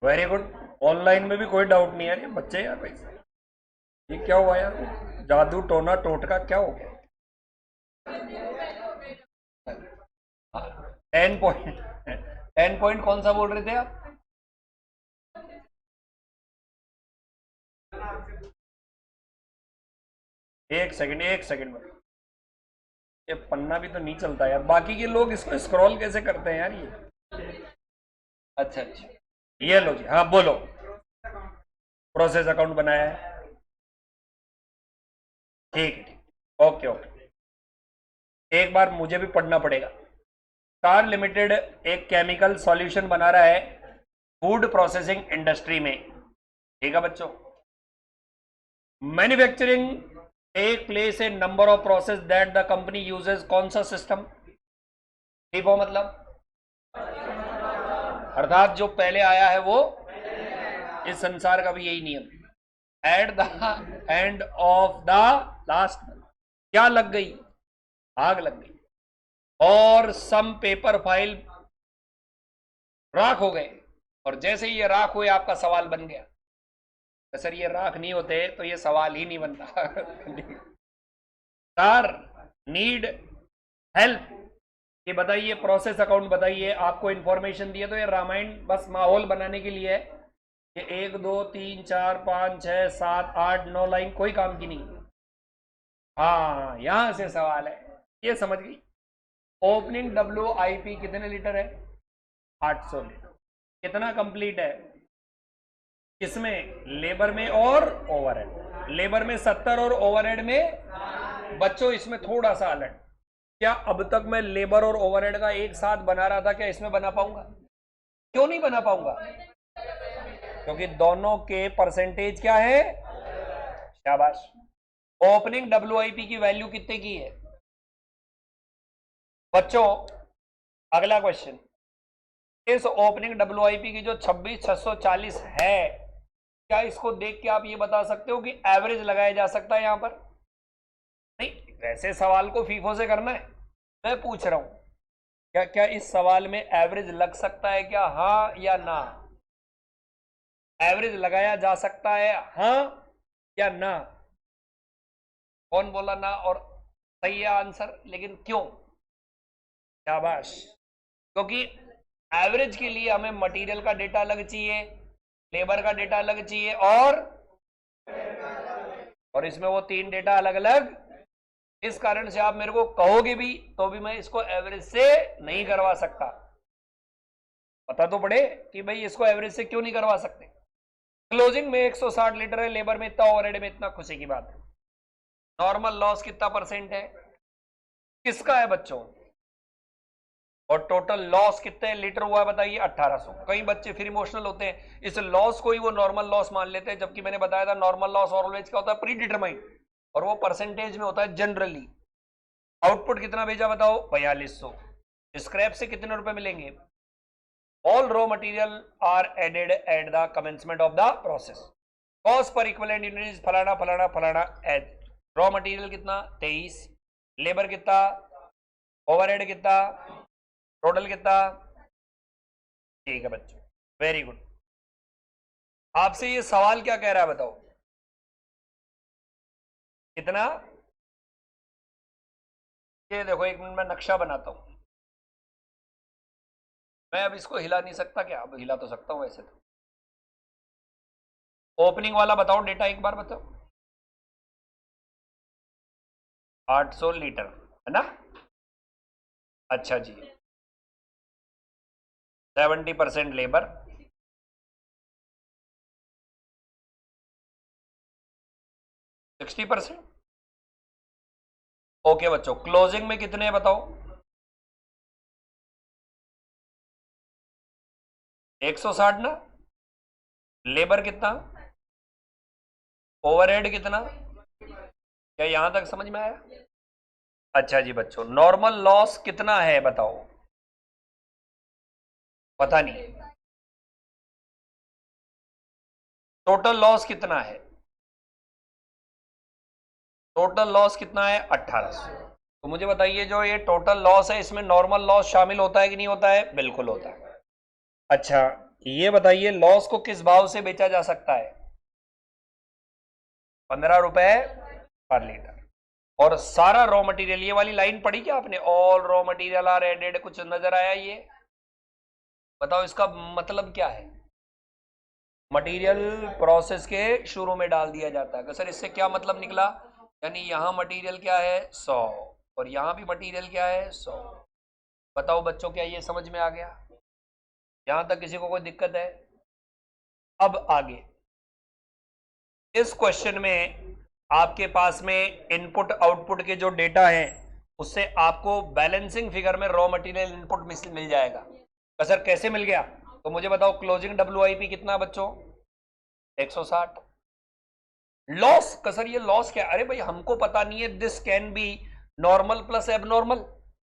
Very good. Online में भी कोई डाउट नहीं है। ये बच्चे यार भाई, ये क्या हुआ यार? जादू टोना टोटका क्या हो गया? 10 पॉइंट। 10 पॉइंट कौन सा बोल रहे थे आप? एक सेकंड, एक सेकंड में। ये पन्ना भी तो नहीं चलता यार। बाकी के लोग इसको स्क्रॉल कैसे करते हैं यार ये? अच्छा अच्छा, ये लो जी। हाँ बोलो। प्रोसेस अकाउंट बनाया है। ठीक है ठीक। Okay okay. एक बार मुझे भी पढ़ना पड़ेगा। स्टार लिमिटेड एक केमिकल सॉल्यूशन बना रहा है फूड प्रोसेसिंग इंडस्ट्री में। ठीक है बच्चों। Manufacturing take place a number of process that the company uses. कौन सा सिस्टम? फीफो मतलब अर्थात जो पहले आया है वो। इस संसार का भी यही नियम। At the end of the last month क्या लग गई? आग लग गई और सम पेपर फाइल राख हो गए। और जैसे ही ये राख हुए आपका सवाल बन गया। तो सर ये राख नहीं होते तो ये सवाल ही नहीं बनता। Sir need help. ये बताइए, प्रोसेस अकाउंट बताइए। आपको इंफॉर्मेशन दिए तो ये रामायण बस माहौल बनाने के लिए है। ये 1 2 3 4 5 6 7 8 9 लाइन कोई काम की नहीं। हाँ यहां से सवाल है, ये समझ गई। ओपनिंग WIP कितने लीटर है? 800 लीटर। कितना कंप्लीट है? किसमें? लेबर में और ओवरहेड। लेबर में 70 और ओवरहेड में बच्चों इसमें थोड़ा सा अलग। क्या अब तक मैं लेबर और ओवरहेड का एक साथ बना रहा था, क्या इसमें बना पाऊंगा? क्यों नहीं बना पाऊंगा? क्योंकि दोनों के परसेंटेज क्या है? शाबाश। ओपनिंग WIP की वैल्यू कितने की है बच्चों? अगला क्वेश्चन। इस ओपनिंग WIP की जो 26,640 है, क्या इसको देख के आप ये बता सकते हो कि एवरेज लगाया जा सकता है यहां पर? नहीं, वैसे सवाल को फीफो से करना है। मैं पूछ रहा हूं क्या क्या इस सवाल में एवरेज लग सकता है क्या? हाँ या ना? एवरेज लगाया जा सकता है, हाँ या ना? कौन बोला ना? और सही है आंसर, लेकिन क्यों? शाबाश। क्योंकि एवरेज के लिए हमें मटेरियल का डेटा अलग चाहिए, लेबर का डेटा अलग चाहिए, और इसमें वो 3 डेटा अलग अलग। इस कारण से आप मेरे को कहोगे भी तो भी मैं इसको एवरेज से नहीं करवा सकता। पता तो पड़े कि भाई इसको एवरेज से क्यों नहीं करवा सकते। क्लोजिंग में 160 लीटर है, लेबर में इतना, ओवरहेड में इतना। खुशी की बात है। नॉर्मल लॉस कितना परसेंट है? किसका है बच्चों? और टोटल लॉस कितने लीटर हुआ है बताइए? 1800। कई बच्चे फिर इमोशनल होते हैं, इस लॉस को ही वो नॉर्मल लॉस मान लेते हैं, जबकि मैंने बताया था नॉर्मल लॉस ऑलवेज क्या होता है? प्री डिटरमाइंड, और वो परसेंटेज में होता है जनरली। आउटपुट कितना भेजा बताओ? 4200। स्क्रैप से कितने रुपए मिलेंगे? All raw material are added at the commencement of the process. Cost पर इक्विवेलेंट यूनिट फलाना फलाना फलाना एज। रॉ मटेरियल कितना? 23। लेबर कितना? ओवरहेड कितना? टोटल कितना? ठीक है बच्चों, वेरी गुड। आपसे ये सवाल क्या कह रहा है बताओ? कितना? ये देखो, एक मिनट में नक्शा बनाता हूं। मैं अब इसको हिला नहीं सकता क्या? अब हिला तो सकता हूं वैसे तो। ओपनिंग वाला बताओ डेटा, एक बार बताओ। 800 लीटर है ना? अच्छा जी। 70% लेबर, 60%। ओके बच्चों, क्लोजिंग में कितने बताओ? 160 ना? लेबर कितना? ओवरहेड कितना? क्या यहां तक समझ में आया? अच्छा जी बच्चों, नॉर्मल लॉस कितना है बताओ? पता नहीं। टोटल लॉस कितना है? टोटल लॉस कितना है? 1800। तो मुझे बताइए, जो ये टोटल लॉस है इसमें नॉर्मल लॉस शामिल होता है कि नहीं होता है? बिल्कुल होता है। अच्छा, ये बताइए लॉस को किस भाव से बेचा जा सकता है? 15 रुपए पर लीटर। और सारा रॉ मटेरियल, ये वाली लाइन पढ़ी क्या आपने? All raw material are added, कुछ नजर आया? ये बताओ इसका मतलब क्या है? मटेरियल प्रोसेस के शुरू में डाल दिया जाता है। सर इससे क्या मतलब निकला? यानी यहां मटेरियल क्या है? 100, और यहां भी मटेरियल क्या है? 100। बताओ बच्चों, क्या ये समझ में आ गया? यहां तक किसी को कोई दिक्कत है? अब आगे इस क्वेश्चन में आपके पास में इनपुट आउटपुट के जो डेटा है उससे आपको बैलेंसिंग फिगर में रॉ मटेरियल इनपुट मिल जाएगा। सर कैसे मिल गया? तो मुझे बताओ क्लोजिंग WIP कितना बच्चों? 160। लॉस का सर ये लॉस क्या? अरे भाई हमको पता नहीं है। This can be normal plus abnormal,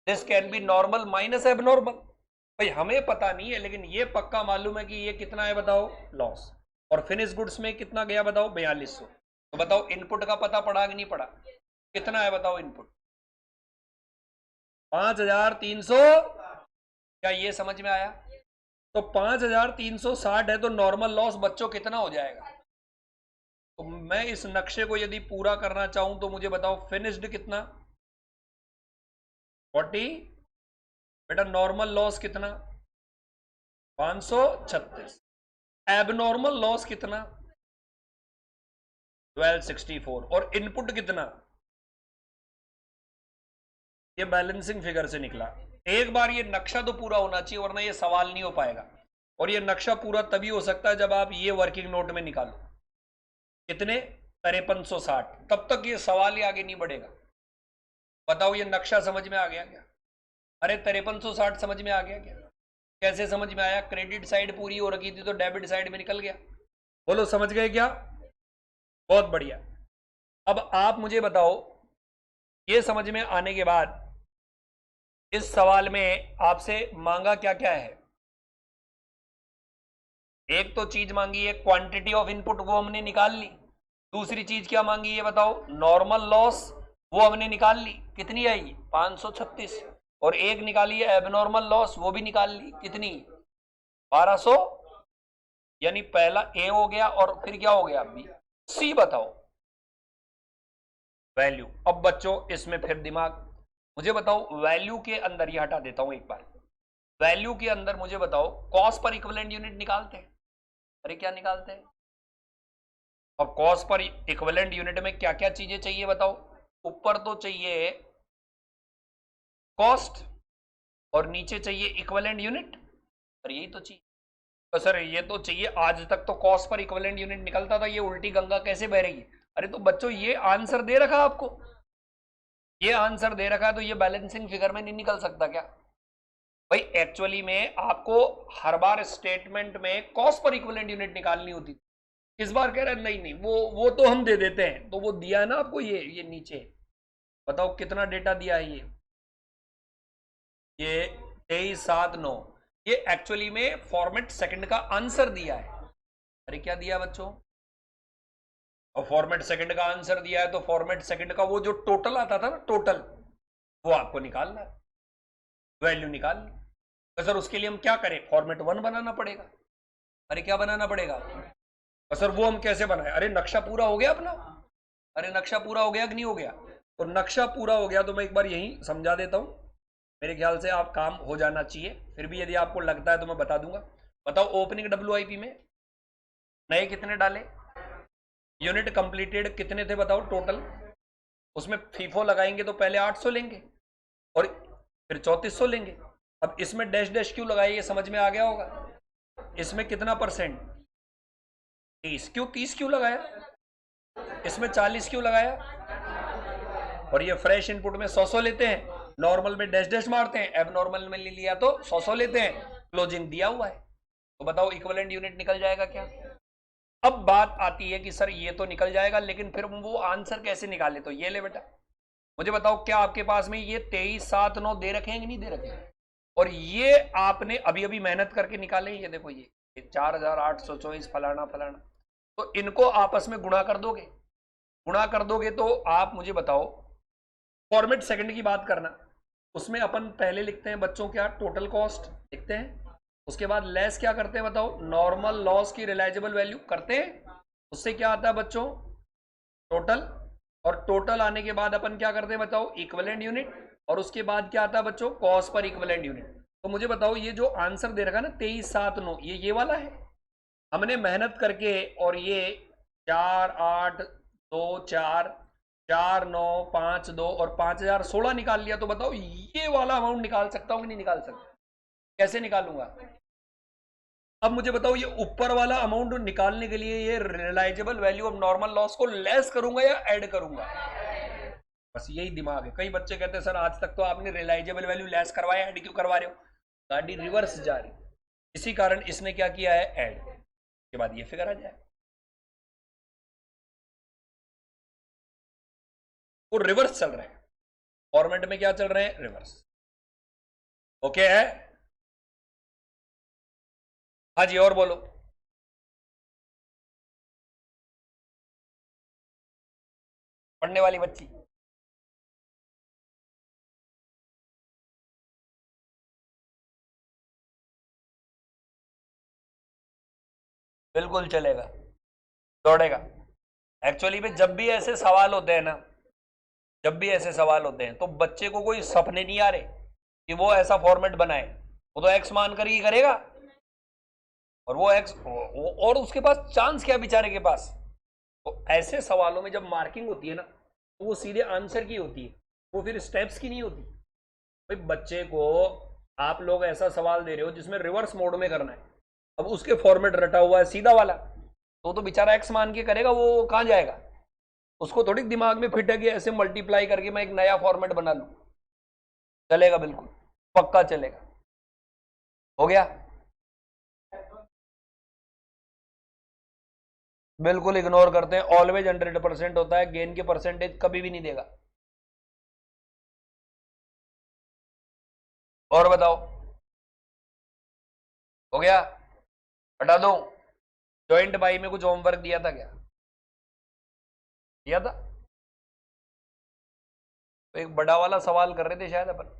this can be normal minus abnormal. भाई हमें पता नहीं है, लेकिन ये पक्का मालूम है कि ये कितना है बताओ? लॉस। और फिनिश गुड्स में कितना गया बताओ? 4200। तो बताओ इनपुट का पता पड़ा कि नहीं पड़ा? कितना है बताओ इनपुट? 5300। क्या ये समझ में आया? तो 5360 है, तो नॉर्मल लॉस बच्चों कितना हो जाएगा? तो मैं इस नक्शे को यदि पूरा करना चाहूं तो मुझे बताओ फिनिश्ड कितना? 40। बेटा नॉर्मल लॉस कितना? 536। एबनॉर्मल लॉस कितना? 1264। और इनपुट कितना? ये बैलेंसिंग फिगर से निकला। एक बार ये नक्शा तो पूरा होना चाहिए, वरना ये सवाल नहीं हो पाएगा। और ये नक्शा पूरा तभी हो सकता है जब आप ये वर्किंग नोट में निकालो। कितने? 5360। तब तक ये सवाल ही आगे नहीं बढ़ेगा। बताओ ये नक्शा समझ में आ गया क्या? अरे 5360 समझ में आ गया क्या? कैसे समझ में आया? क्रेडिट साइड पूरी हो रखी थी तो डेबिट साइड में निकल गया। बोलो समझ गए क्या? बहुत बढ़िया। अब आप मुझे बताओ, ये समझ में आने के बाद इस सवाल में आपसे मांगा क्या क्या है? एक तो चीज मांगी है क्वांटिटी ऑफ इनपुट, वो हमने निकाल ली। दूसरी चीज क्या मांगी ये बताओ? नॉर्मल लॉस, वो हमने निकाल ली। कितनी आई? 536। और एक निकाली है एबनॉर्मल लॉस, वो भी निकाल ली। कितनी? 1200। यानी पहला ए हो गया और फिर क्या हो गया? बी। सी बताओ वैल्यू। अब बच्चों इसमें फिर दिमाग, मुझे बताओ वैल्यू के अंदर, ये हटा देता हूं एक बार। वैल्यू के अंदर मुझे बताओ कॉस्ट पर इक्विवेलेंट यूनिट निकालते हैं। अरे क्या निकालते हैं? और कॉस्ट पर इक्विवेलेंट यूनिट में क्या क्या चीजें चाहिए बताओ? ऊपर तो चाहिए कॉस्ट और नीचे चाहिए इक्विवेलेंट यूनिट। और यही तो चाहिए। तो सर ये तो चाहिए। आज तक तो कॉस्ट पर इक्विवेलेंट यूनिट निकलता था, ये उल्टी गंगा कैसे बह रही है? अरे तो बच्चों ये आंसर दे रखा आपको, ये आंसर दे रखा है, तो ये बैलेंसिंग फिगर में नहीं निकल सकता क्या? भाई एक्चुअली में आपको हर बार स्टेटमेंट में कॉस्ट पर इक्विवेलेंट यूनिट निकालनी होती थी। इस बार कह रहे हैं नहीं नहीं, वो तो हम दे देते हैं। तो वो दिया है ना आपको, ये नीचे बताओ कितना डेटा दिया है? ये 2379। ये एक्चुअली में फॉर्मेट सेकंड का आंसर दिया है। अरे क्या दिया बच्चों? और फॉर्मेट सेकंड का आंसर दिया है, तो फॉर्मेट सेकंड का वो जो टोटल आता था ना, टोटल, वो आपको निकालना है, वैल्यू निकालनी। तो सर उसके लिए हम क्या करें? फॉर्मेट 1 बनाना पड़ेगा। अरे क्या बनाना पड़ेगा? तो सर वो हम कैसे बनाए? अरे नक्शा पूरा हो गया अपना। अरे नक्शा पूरा हो गया कि नहीं हो गया? तो नक्शा पूरा हो गया तो मैं एक बार यही समझा देता हूं। मेरे ख्याल से आप काम हो जाना चाहिए, फिर भी यदि आपको लगता है तो मैं बता दूंगा। बताओ ओपनिंग WIP में नए कितने डाले? यूनिट कंप्लीटेड कितने थे बताओ टोटल? उसमें फीफो लगाएंगे तो पहले 800 लेंगे और फिर 3400 लेंगे। अब इसमें डैश डैश क्यों लगाए? ये समझ में आ गया होगा। इसमें कितना परसेंट? 30। क्यों 30 क्यों लगाया? इसमें 40 क्यों लगाया? और ये फ्रेश इनपुट में 100 लेते हैं, नॉर्मल में डैश डैश मारते हैं, एबनॉर्मल में ले लिया तो 100 लेते हैं। क्लोजिंग दिया हुआ है, तो बताओ इक्विवेलेंट यूनिट निकल जाएगा क्या? अब बात आती है कि सर ये तो निकल जाएगा, लेकिन फिर वो आंसर कैसे निकाले? तो ये ले बेटा, मुझे बताओ क्या आपके पास में ये 2379 दे रखे हैं कि नहीं दे रखे? और ये आपने अभी अभी मेहनत करके निकाले। ये देखो ये 4824 फलाना फलाना। तो इनको आपस में गुणा कर दोगे, गुणा कर दोगे तो आप मुझे बताओ फॉर्मेट सेकंड की बात करना, उसमें अपन पहले लिखते हैं बच्चों क्या? टोटल कॉस्ट लिखते हैं, उसके बाद लेस क्या करते हैं बताओ, नॉर्मल लॉस की रिलाइजेबल वैल्यू करते हैं, उससे क्या आता है बच्चों, टोटल। और टोटल आने के बाद अपन क्या करते हैं बताओ, इक्विवेलेंट यूनिट। और उसके बाद क्या आता है बच्चों, कॉस्ट पर इक्विवेलेंट यूनिट। तो मुझे बताओ ये जो आंसर दे रखा है ना 2379, ये वाला है। हमने मेहनत करके और ये 4824 4952 और 5016 निकाल लिया, तो बताओ ये वाला अमाउंट निकाल सकता हूं कि नहीं निकाल सकता? कैसे निकालूंगा? अब मुझे बताओ ये ऊपर वाला अमाउंट निकालने के लिए ये realisable value of normal loss को लेस करूंगा या ऐड करूंगा? बस यही दिमाग है। कई बच्चे कहते हैं सर आज तक तो आपने रियलाइजेबल वैल्यू लेस करवाया, ऐड क्यों करवा रहे हो? गाड़ी रिवर्स जा रही, इसी कारण इसने क्या किया है, ऐड। के बाद ये फिगर आ जाए, वो रिवर्स चल रहे हैं, फॉर्मेट में क्या चल रहे हैं, रिवर्स। ओके है? हाँ जी, और बोलो। पढ़ने वाली बच्ची, बिल्कुल चलेगा, दौड़ेगा। एक्चुअली में जब भी ऐसे सवाल होते हैं ना, जब भी ऐसे सवाल होते हैं तो बच्चे को कोई सपने नहीं आ रहे कि वो ऐसा फॉर्मेट बनाए। वो तो एक्स मान कर ही करेगा, और वो एक्स, और उसके पास चांस क्या बेचारे के पास। तो ऐसे सवालों में जब मार्किंग होती है ना, तो वो सीधे आंसर की होती है, वो फिर स्टेप्स की नहीं होती। भाई बच्चे को आप लोग ऐसा सवाल दे रहे हो जिसमें रिवर्स मोड में करना है, अब उसके फॉर्मेट रटा हुआ है सीधा वाला, तो बेचारा एक्स मान के करेगा, वो कहाँ जाएगा? उसको थोड़ी दिमाग में फिट है कि ऐसे मल्टीप्लाई करके मैं एक नया फॉर्मेट बना लूं। चलेगा, बिल्कुल पक्का चलेगा। हो गया? बिल्कुल इग्नोर करते हैं, ऑलवेज 100% होता है, गेन की परसेंटेज कभी भी नहीं देगा। और बताओ, हो गया? हटा दो। जॉइंट बाई में कुछ होमवर्क दिया था क्या? दिया था? तो एक बड़ा वाला सवाल कर रहे थे शायद अपन।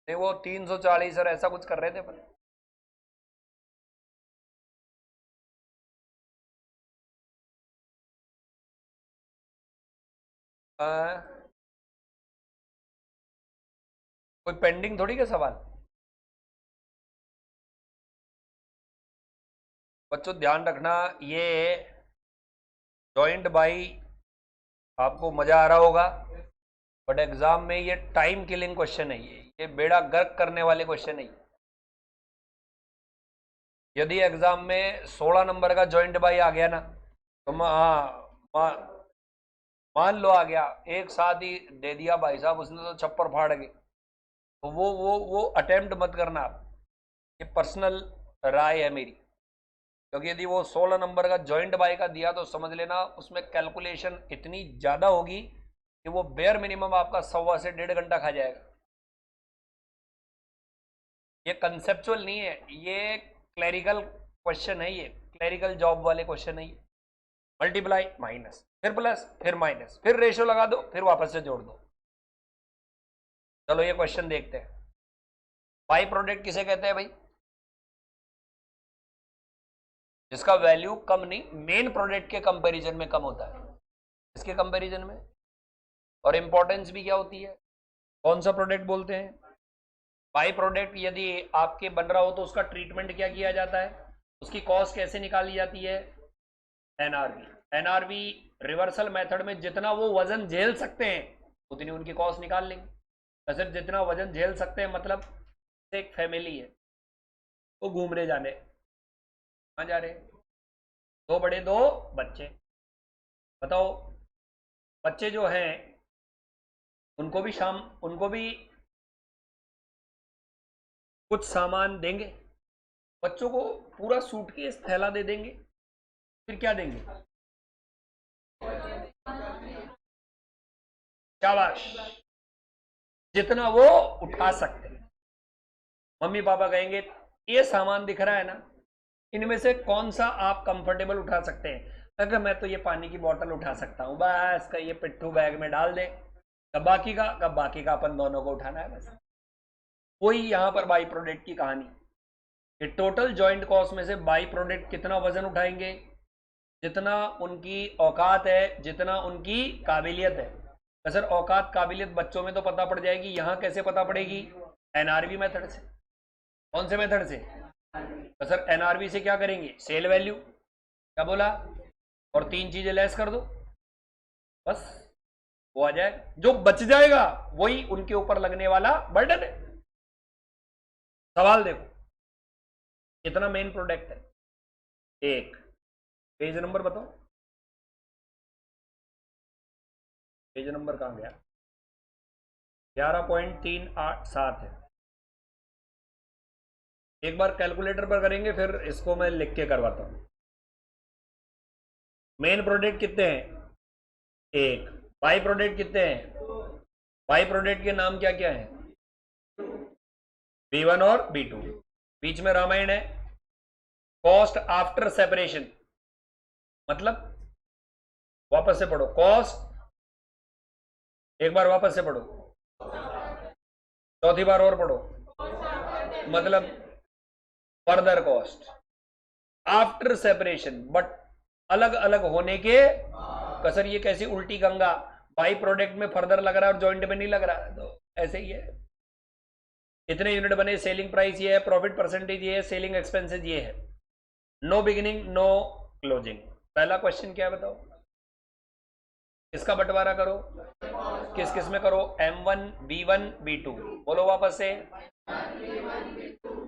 नहीं, वो 340 और ऐसा कुछ कर रहे थे अपन। कोई पेंडिंग थोड़ी के सवाल। बच्चों ध्यान रखना, ये जॉइंट बाई आपको मजा आ रहा होगा, बट एग्जाम में ये टाइम किलिंग क्वेश्चन है, ये बेड़ा गर्क करने वाले क्वेश्चन है। यदि एग्जाम में 16 नंबर का जॉइंट बाई आ गया ना, तो मान लो आ गया, एक साथ ही दे दिया भाई साहब उसने, तो छप्पर फाड़ गए, तो वो अटेम्प्ट मत करना आप। ये पर्सनल राय है मेरी, क्योंकि यदि वो 16 नंबर का जॉइंट बाई का दिया तो समझ लेना उसमें कैलकुलेशन इतनी ज़्यादा होगी कि वो बेयर मिनिमम आपका 1.25 से 1.5 घंटा खा जाएगा। ये कंसेप्चुअल नहीं है, ये क्लैरिकल क्वेश्चन है, ये क्लैरिकल जॉब वाले क्वेश्चन है ये। मल्टीप्लाई माइनस फिर प्लस फिर माइनस फिर रेशियो लगा दो फिर वापस से जोड़ दो। चलो ये क्वेश्चन देखते हैं। बाई प्रोडक्ट किसे कहते हैं भाई? जिसका वैल्यू कम नहीं, मेन प्रोडक्ट के कंपैरिजन में कम होता है, इसके कंपैरिजन में। और इंपॉर्टेंस भी क्या होती है, कौन सा प्रोडक्ट बोलते हैं? बाई प्रोडक्ट यदि आपके बन रहा हो तो उसका ट्रीटमेंट क्या किया जाता है, उसकी कॉस्ट कैसे निकाली जाती है? एनआरवी। एनआरवी रिवर्सल मेथड में जितना वो वजन झेल सकते हैं उतनी उनकी कॉस्ट निकाल लेंगे। तो सिर्फ जितना वजन झेल सकते हैं मतलब एक फैमिली है, वो घूमने जाने, कहाँ जा रहे हैं? दो बड़े दो बच्चे। बताओ, बच्चे जो हैं उनको भी कुछ सामान देंगे, बच्चों को पूरा सूटकेस थैला दे देंगे, फिर क्या देंगे? शाबाश, जितना वो उठा सकते हैं। मम्मी पापा कहेंगे ये सामान दिख रहा है ना, इनमें से कौन सा आप कंफर्टेबल उठा सकते हैं? अगर मैं तो ये पानी की बोतल उठा सकता हूँ, बस का ये पिट्ठू बैग में डाल दे, बाकी का अपन दोनों को उठाना है बस। वही यहां पर बाई प्रोडक्ट की कहानी कि टोटल जॉइंट कॉस्ट में से बाई प्रोडक्ट कितना वजन उठाएंगे, जितना उनकी औकात है, जितना उनकी काबिलियत है। तो सर औकात काबिलियत बच्चों में तो पता पड़ जाएगी, यहां कैसे पता पड़ेगी? एनआरबी मेथड से। कौन से मेथड से? तो सर एनआरबी से क्या करेंगे? सेल वैल्यू, क्या बोला, और 3 चीजें लेस कर दो, बस वो आ जाए। जो बच जाएगा वही उनके ऊपर लगने वाला बर्डन है। सवाल देखो, कितना मेन प्रोडक्ट है? एक। पेज नंबर बताओ, पेज नंबर कहां गया? 11.387 है। एक बार कैलकुलेटर पर करेंगे, फिर इसको मैं लिख के करवाता हूं। मेन प्रोडक्ट कितने हैं? एक। बाई प्रोडक्ट कितने हैं? बाई प्रोडक्ट के नाम क्या क्या है? B1 और B2। बीच में रामायण है। कॉस्ट आफ्टर सेपरेशन, मतलब वापस से पढ़ो, कॉस्ट, एक बार वापस से पढ़ो, चौथी बार और पढ़ो, मतलब further cost after separation, but अलग अलग होने के। कसर ये कैसी उल्टी गंगा, बाई प्रोडक्ट में फर्दर लग रहा है और जॉइंट में नहीं लग रहा है, तो ऐसे ही है। इतने यूनिट बने, सेलिंग प्राइस ये है, प्रॉफिट परसेंटेज ये है, सेलिंग एक्सपेंसेज ये है, नो बिगिनिंग नो क्लोजिंग। पहला क्वेश्चन क्या है बताओ? किसका बंटवारा करो, किस किस में करो? M1 B1 B2, बोलो वापस से।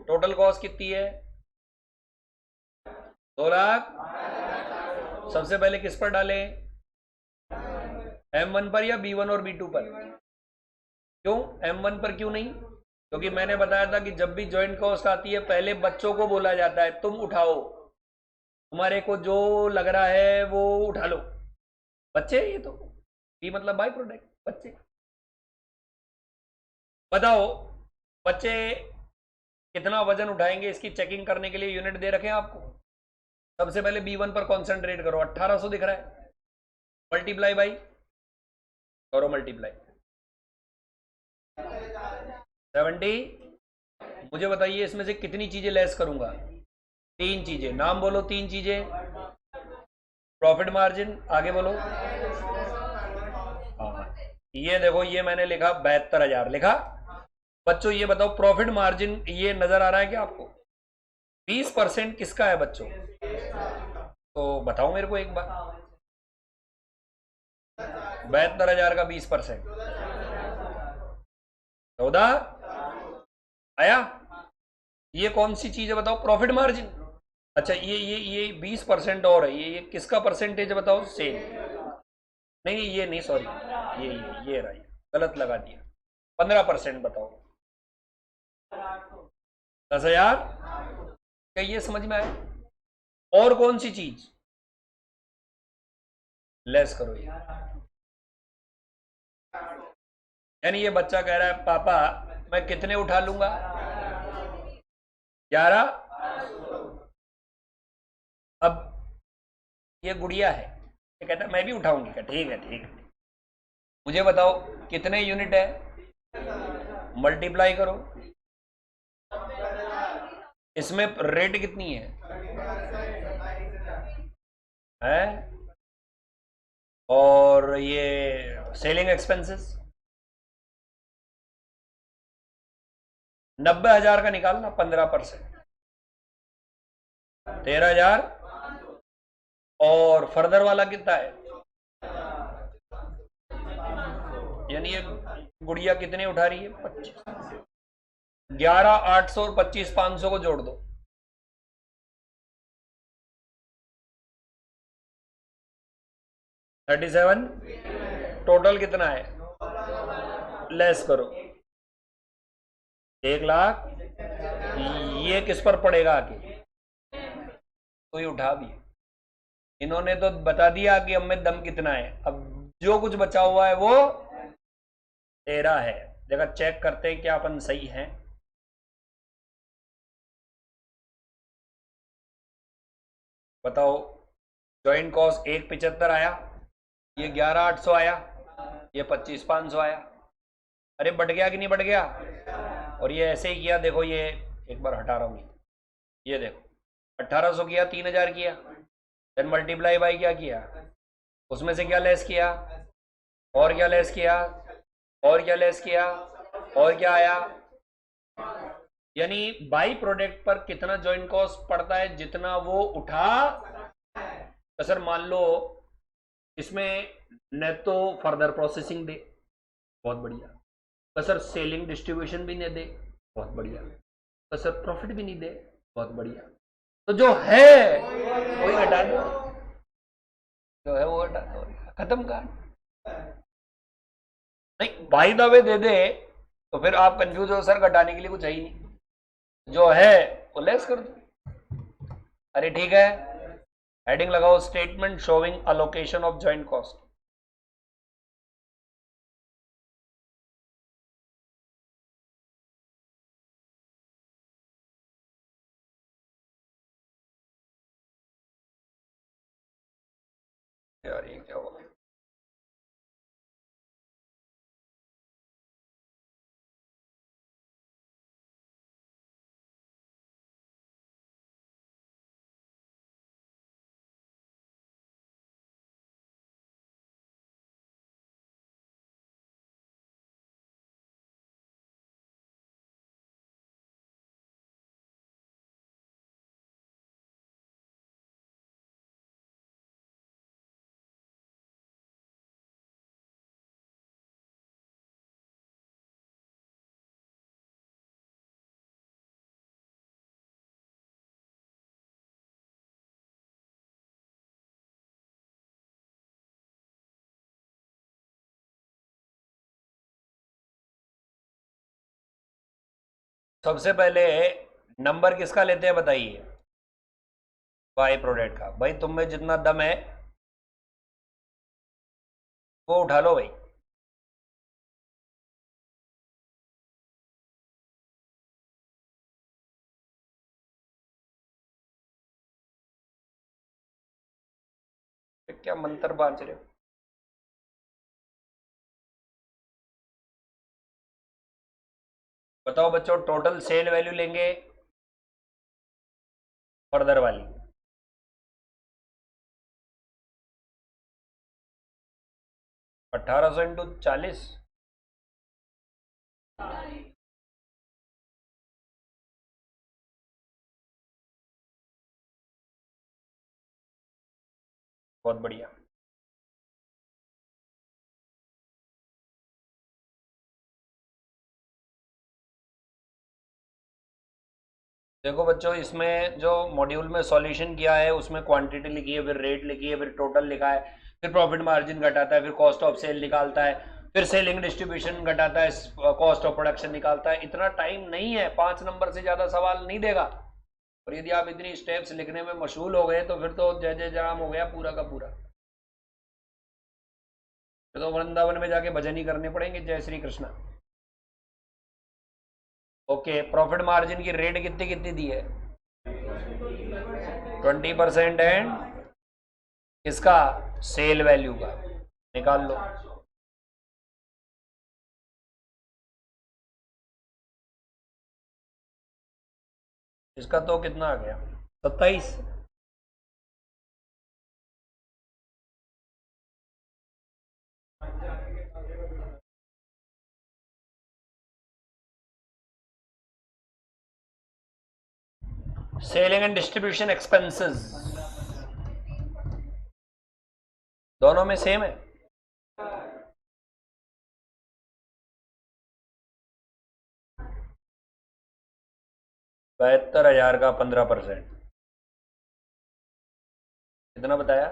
टोटल कॉस्ट कितनी है? 2 लाख। सबसे पहले किस पर डालें? M1 पर या B1 और B2 पर? क्यों M1 पर क्यों नहीं? क्योंकि मैंने बताया था कि जब भी जॉइंट कॉस्ट आती है पहले बच्चों को बोला जाता है तुम उठाओ, तुम्हारे को जो लग रहा है वो उठा लो। बच्चे ये तो, बी मतलब बाई प्रोडक्ट, बच्चे। बताओ बच्चे कितना वजन उठाएंगे, इसकी चेकिंग करने के लिए यूनिट दे रखे हैं आपको। सबसे पहले B1 पर कॉन्सेंट्रेट करो, 1800 दिख रहा है, मल्टीप्लाई बाई करो, मल्टीप्लाई 70। मुझे बताइए इसमें से कितनी चीजें लेस करूंगा? 3 चीजें, नाम बोलो 3 चीजें। प्रॉफिट मार्जिन, आगे बोलो। हाँ, ये देखो, ये मैंने लिखा 72,000 लिखा। बच्चों ये बताओ प्रॉफिट मार्जिन ये नजर आ रहा है क्या आपको? 20% किसका है बच्चों? तो बताओ मेरे को एक बार, 72,000 का 20%, 14 आया। ये कौन सी चीज है बताओ? Profit margin. अच्छा ये 20% और है, ये किसका परसेंटेज है बताओ? सेल। नहीं ये नहीं, सॉरी, ये रहा, गलत लगा दिया। 15% बताओ। 10,000। क्या ये समझ में आया? और कौन सी चीज लेस करो ये? यानी ये बच्चा कह रहा है पापा मैं कितने उठा लूंगा? 11। अब ये गुड़िया है, ये कहता है मैं भी उठाऊंगी, क्या ठीक है ठीक है। मुझे बताओ कितने यूनिट है? मल्टीप्लाई करो, इसमें रेट कितनी है और ये सेलिंग एक्सपेंसेस 90,000 का निकालना, 15%, 13,000। और फर्दर वाला कितना है? यानी ये गुड़िया कितने उठा रही है? 25। 11,800 और 25,500 को जोड़ दो, 37। टोटल कितना है? लेस करो, 1 लाख। ये किस पर पड़ेगा आके? तो ये उठा भी, इन्होंने तो बता दिया कि अब में दम कितना है, अब जो कुछ बचा हुआ है वो 13 है। जगह चेक करते हैं क्या अपन सही हैं। बताओ, जॉइंट कॉस्ट 1,75 आया, ये 11,800 आया, ये 25,500 आया। अरे बढ़ गया कि नहीं बढ़ गया? और ये ऐसे ही किया, देखो ये एक बार हटा रहा हूँ, ये देखो 1800 किया, 3000 किया, देन मल्टीप्लाई बाई क्या किया, उसमें से क्या लेस किया, और क्या लेस किया, और क्या लेस किया, और क्या आया। यानी बाई प्रोडक्ट पर कितना ज्वाइंट कॉस्ट पड़ता है, जितना वो उठा। तो सर मान लो इसमें न तो फर्दर प्रोसेसिंग दे, बहुत बढ़िया। तो सर सेलिंग डिस्ट्रीब्यूशन भी नहीं दे, बहुत बढ़िया। तो सर प्रॉफिट भी नहीं दे, बहुत बढ़िया। तो जो है वही घटा दो, जो है वो घटा दो, खत्म कर। नहीं बाई द वे दे दे तो फिर आप कंफ्यूज हो, सर घटाने के लिए कुछ है ही नहीं, जो है वो लेस कर दो। अरे ठीक है, हेडिंग लगाओ statement showing allocation of joint cost. यार ये क्या हुआ? सबसे पहले नंबर किसका लेते हैं बताइए? बाई प्रोडक्ट का। भाई तुम में जितना दम है वो उठा लो भाई। क्या मंत्र बांच रहे हो? बताओ बच्चों, टोटल सेल वैल्यू लेंगे फर्दर वाली, 1800 इंटू 40, बहुत बढ़िया। देखो बच्चों, इसमें जो मॉड्यूल में सॉल्यूशन किया है उसमें क्वांटिटी लिखी है, फिर रेट लिखी है, फिर टोटल लिखा है, फिर प्रॉफिट मार्जिन घटाता है, फिर कॉस्ट ऑफ सेल निकालता है, फिर सेलिंग डिस्ट्रीब्यूशन घटाता है, कॉस्ट ऑफ प्रोडक्शन निकालता है। इतना टाइम नहीं है, 5 नंबर से ज्यादा सवाल नहीं देगा। और यदि आप इतनी स्टेप्स लिखने में मशगूल हो गए तो फिर तो जय जय जयराम हो गया पूरा का पूरा। फिर तो वृंदावन में जाके भजन ही करने पड़ेंगे, जय Shri Krishna. Okay, profit margin की रेट कितनी कितनी दी है? 20% एंड इसका सेल वैल्यू का निकाल लो। इसका तो कितना आ गया, 27। सेलिंग एंड डिस्ट्रीब्यूशन एक्सपेंसेस दोनों में सेम है। 72,000 का 15%, कितना बताया?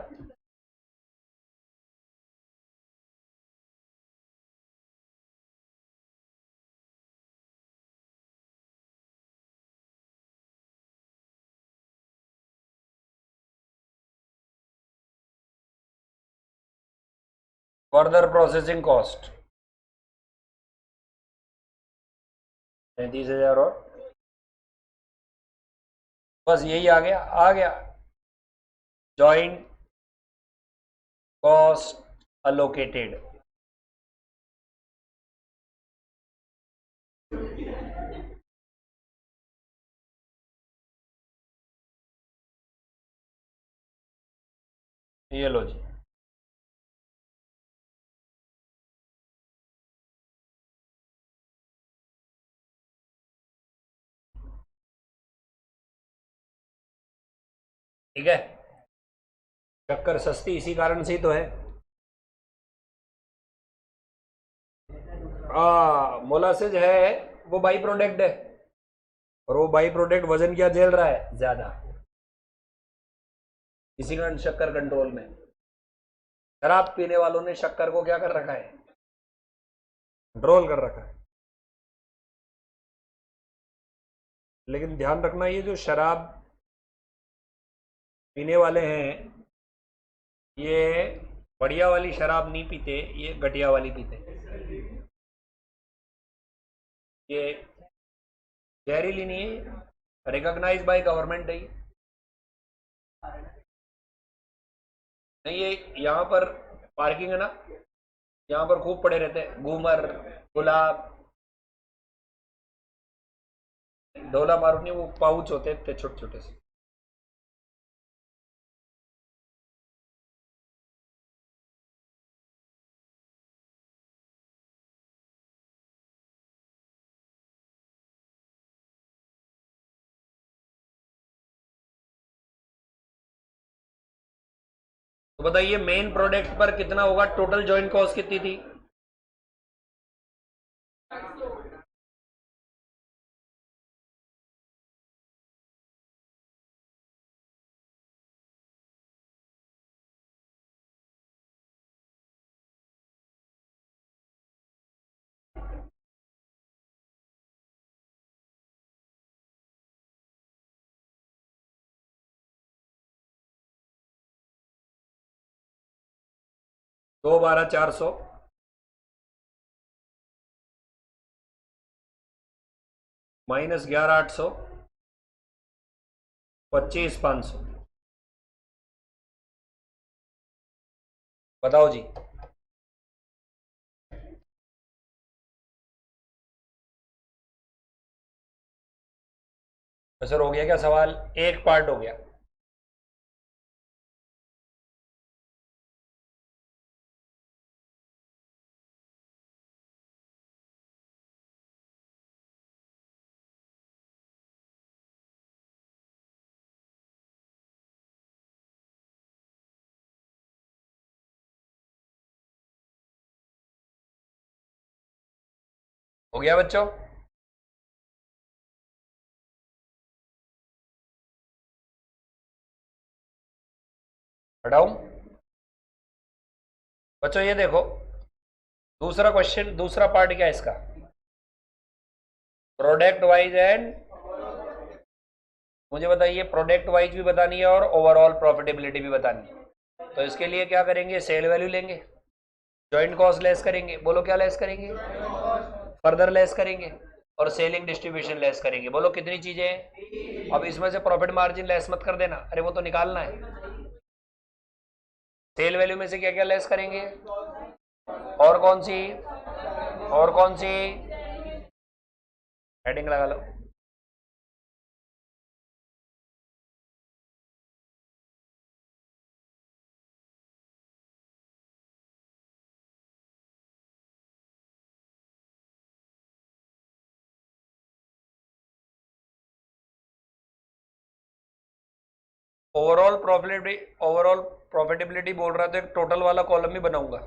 फर्दर प्रोसेसिंग कॉस्ट 33,000, और बस यही आ गया, आ गया जॉइंट कॉस्ट अलोकेटेड। ये लो जी। ठीक है, शक्कर सस्ती इसी कारण से ही तो है। मोलासेज है, वो बाई प्रोडक्ट है, और वो बाई प्रोडक्ट वजन क्या झेल रहा है, ज्यादा, इसी कारण शक्कर कंट्रोल में। शराब पीने वालों ने शक्कर को क्या कर रखा है, कंट्रोल कर रखा है। लेकिन ध्यान रखना, ये जो शराब पीने वाले हैं, ये बढ़िया वाली शराब नहीं पीते, ये घटिया वाली पीते। ये जहरीली नहीं है, रिकॉग्नाइज बाय गवर्नमेंट है ये। नहीं, ये यहाँ पर पार्किंग है ना, यहाँ पर खूब पड़े रहते हैं घूमर, गुलाब, ढोला मारूनी, वो पाउच होते थे छोटे छोटे से। तो बताइए मेन प्रोडक्ट पर कितना होगा, टोटल जॉइंट कॉस्ट कितनी थी? दो 12,400 माइनस 11,800, 25,500। बताओ जी। तो सर हो गया क्या सवाल, एक पार्ट हो गया। हो गया बच्चों? हटाऊं? बच्चों ये देखो, दूसरा क्वेश्चन, दूसरा पार्ट क्या है इसका, प्रोडक्ट वाइज एंड, मुझे बताइए प्रोडक्ट वाइज भी बतानी है और ओवरऑल प्रॉफिटेबिलिटी भी बतानी है। तो इसके लिए क्या करेंगे, सेल वैल्यू लेंगे, जॉइंट कॉस्ट लेस करेंगे, बोलो क्या लेस करेंगे, फर्दर लेस करेंगे, और सेलिंग डिस्ट्रीब्यूशन लेस करेंगे। बोलो कितनी चीजें हैं? अब इसमें से प्रॉफिट मार्जिन लेस मत कर देना, अरे वो तो निकालना है। सेल वैल्यू में से क्या क्या लेस करेंगे, और कौन सी, और कौन सी, हेडिंग लगा लो। ओवरऑल प्रॉफिटेबिलिटी बोल रहा था, एक टोटल वाला कॉलम भी बनाऊंगा।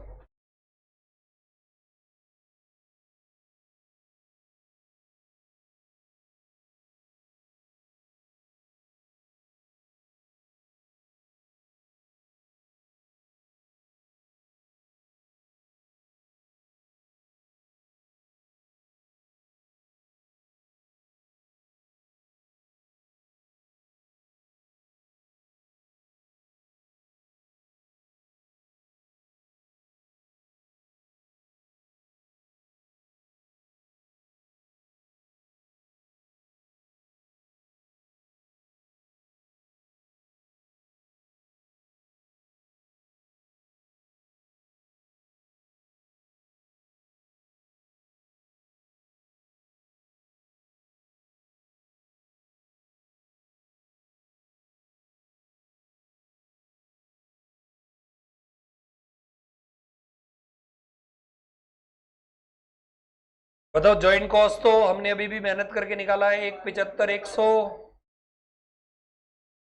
बताओ ज्वाइंट कॉस्ट तो हमने अभी भी मेहनत करके निकाला है, 175 100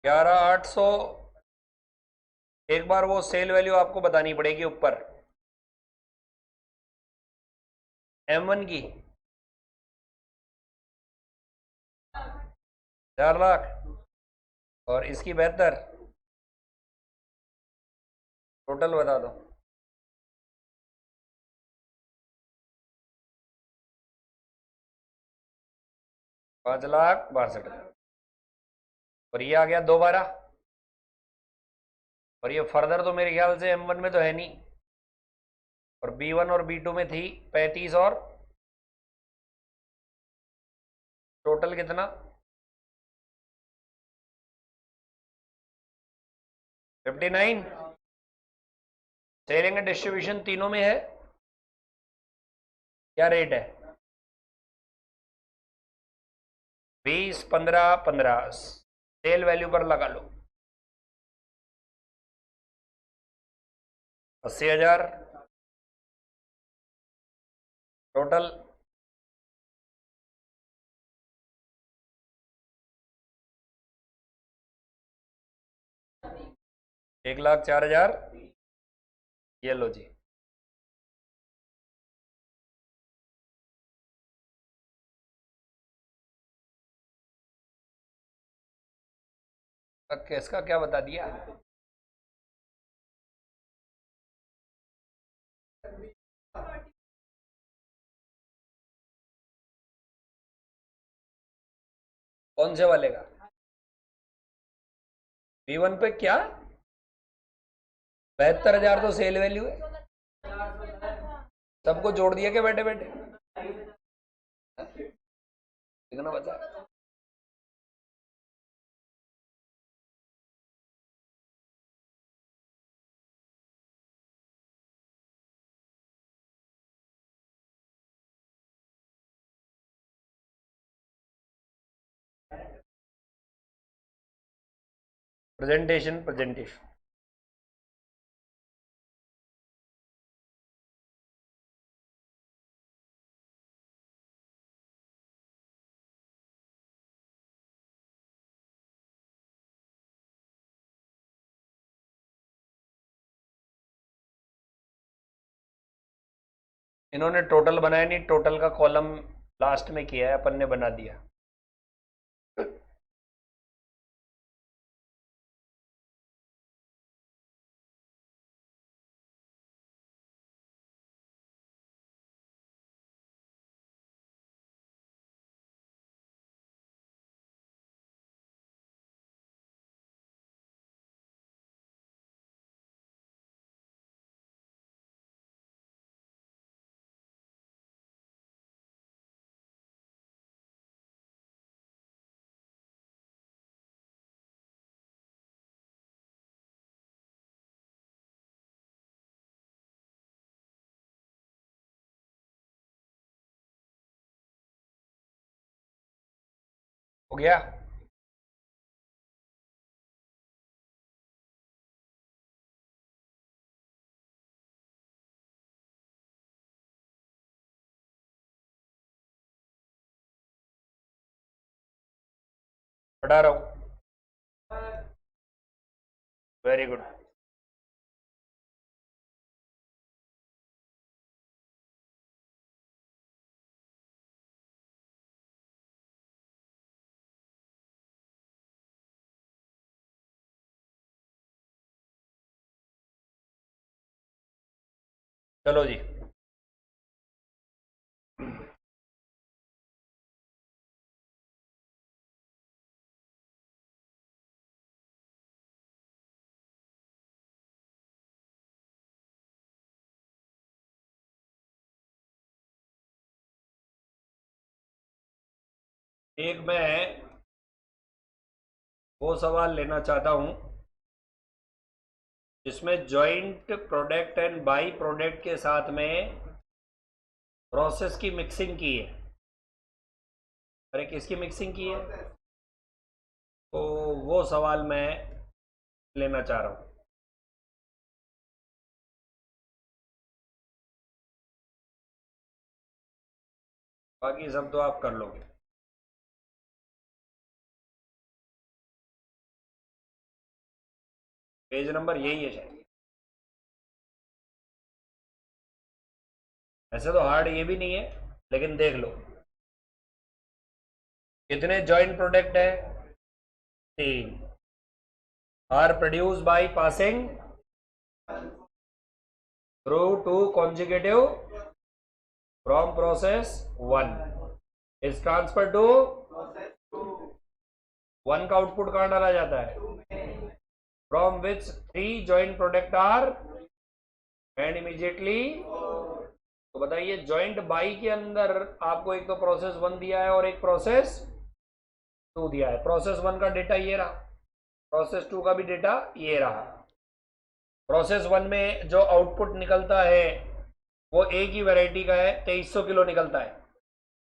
11 800। एक बार वो सेल वैल्यू आपको बतानी पड़ेगी ऊपर M1 की 4 लाख और इसकी 72। टोटल बता दो। 5,62,000 और ये आ गया 212। और ये फर्दर तो मेरे ख्याल से M1 में तो है नहीं, और B1 और B2 में थी 35 और टोटल कितना 59। सेलिंग एंड डिस्ट्रीब्यूशन तीनों में है, क्या रेट है 20 15 15। सेल वैल्यू पर लगा लो 80,000 टोटल। 1,04,000। ये लो जी। इसका क्या बता दिया। कौन से वाले का B1 पे क्या 72,000 तो सेल वैल्यू है। सबको जोड़ दिया क्या बैठे बैठे कितना बचा। प्रेजेंटेशन प्रेजेंटेशन इन्होंने टोटल बनाया नहीं, टोटल का कॉलम लास्ट में किया है, अपन ने बना दिया। हो गया। पढ़ा रहा हूं। Very good. चलो जी। एक मैं वो सवाल लेना चाहता हूं जिसमें joint product and by product के साथ में प्रोसेस की मिक्सिंग की है। अरे किसकी मिक्सिंग की है, तो वो सवाल मैं लेना चाह रहा हूं। बाकी सब तो आप कर लोगे। पेज नंबर यही है शायद। ऐसे तो हार्ड ये भी नहीं है, लेकिन देख लो कितने जॉइंट प्रोडक्ट है, 3 are produce by passing through 2 consecutive from process 1 is transferred to 1 का आउटपुट कहां डाला जाता है, from which 3 joint product are end immediately. तो बताइए जॉइंट बाई के अंदर आपको एक तो प्रोसेस 1 दिया है और एक प्रोसेस 2 दिया है। प्रोसेस 1 का डेटा ये रहा, प्रोसेस 2 का भी डेटा ये रहा। प्रोसेस 1 में जो आउटपुट निकलता है वो एक ही वैरायटी का है, 2300 किलो निकलता है।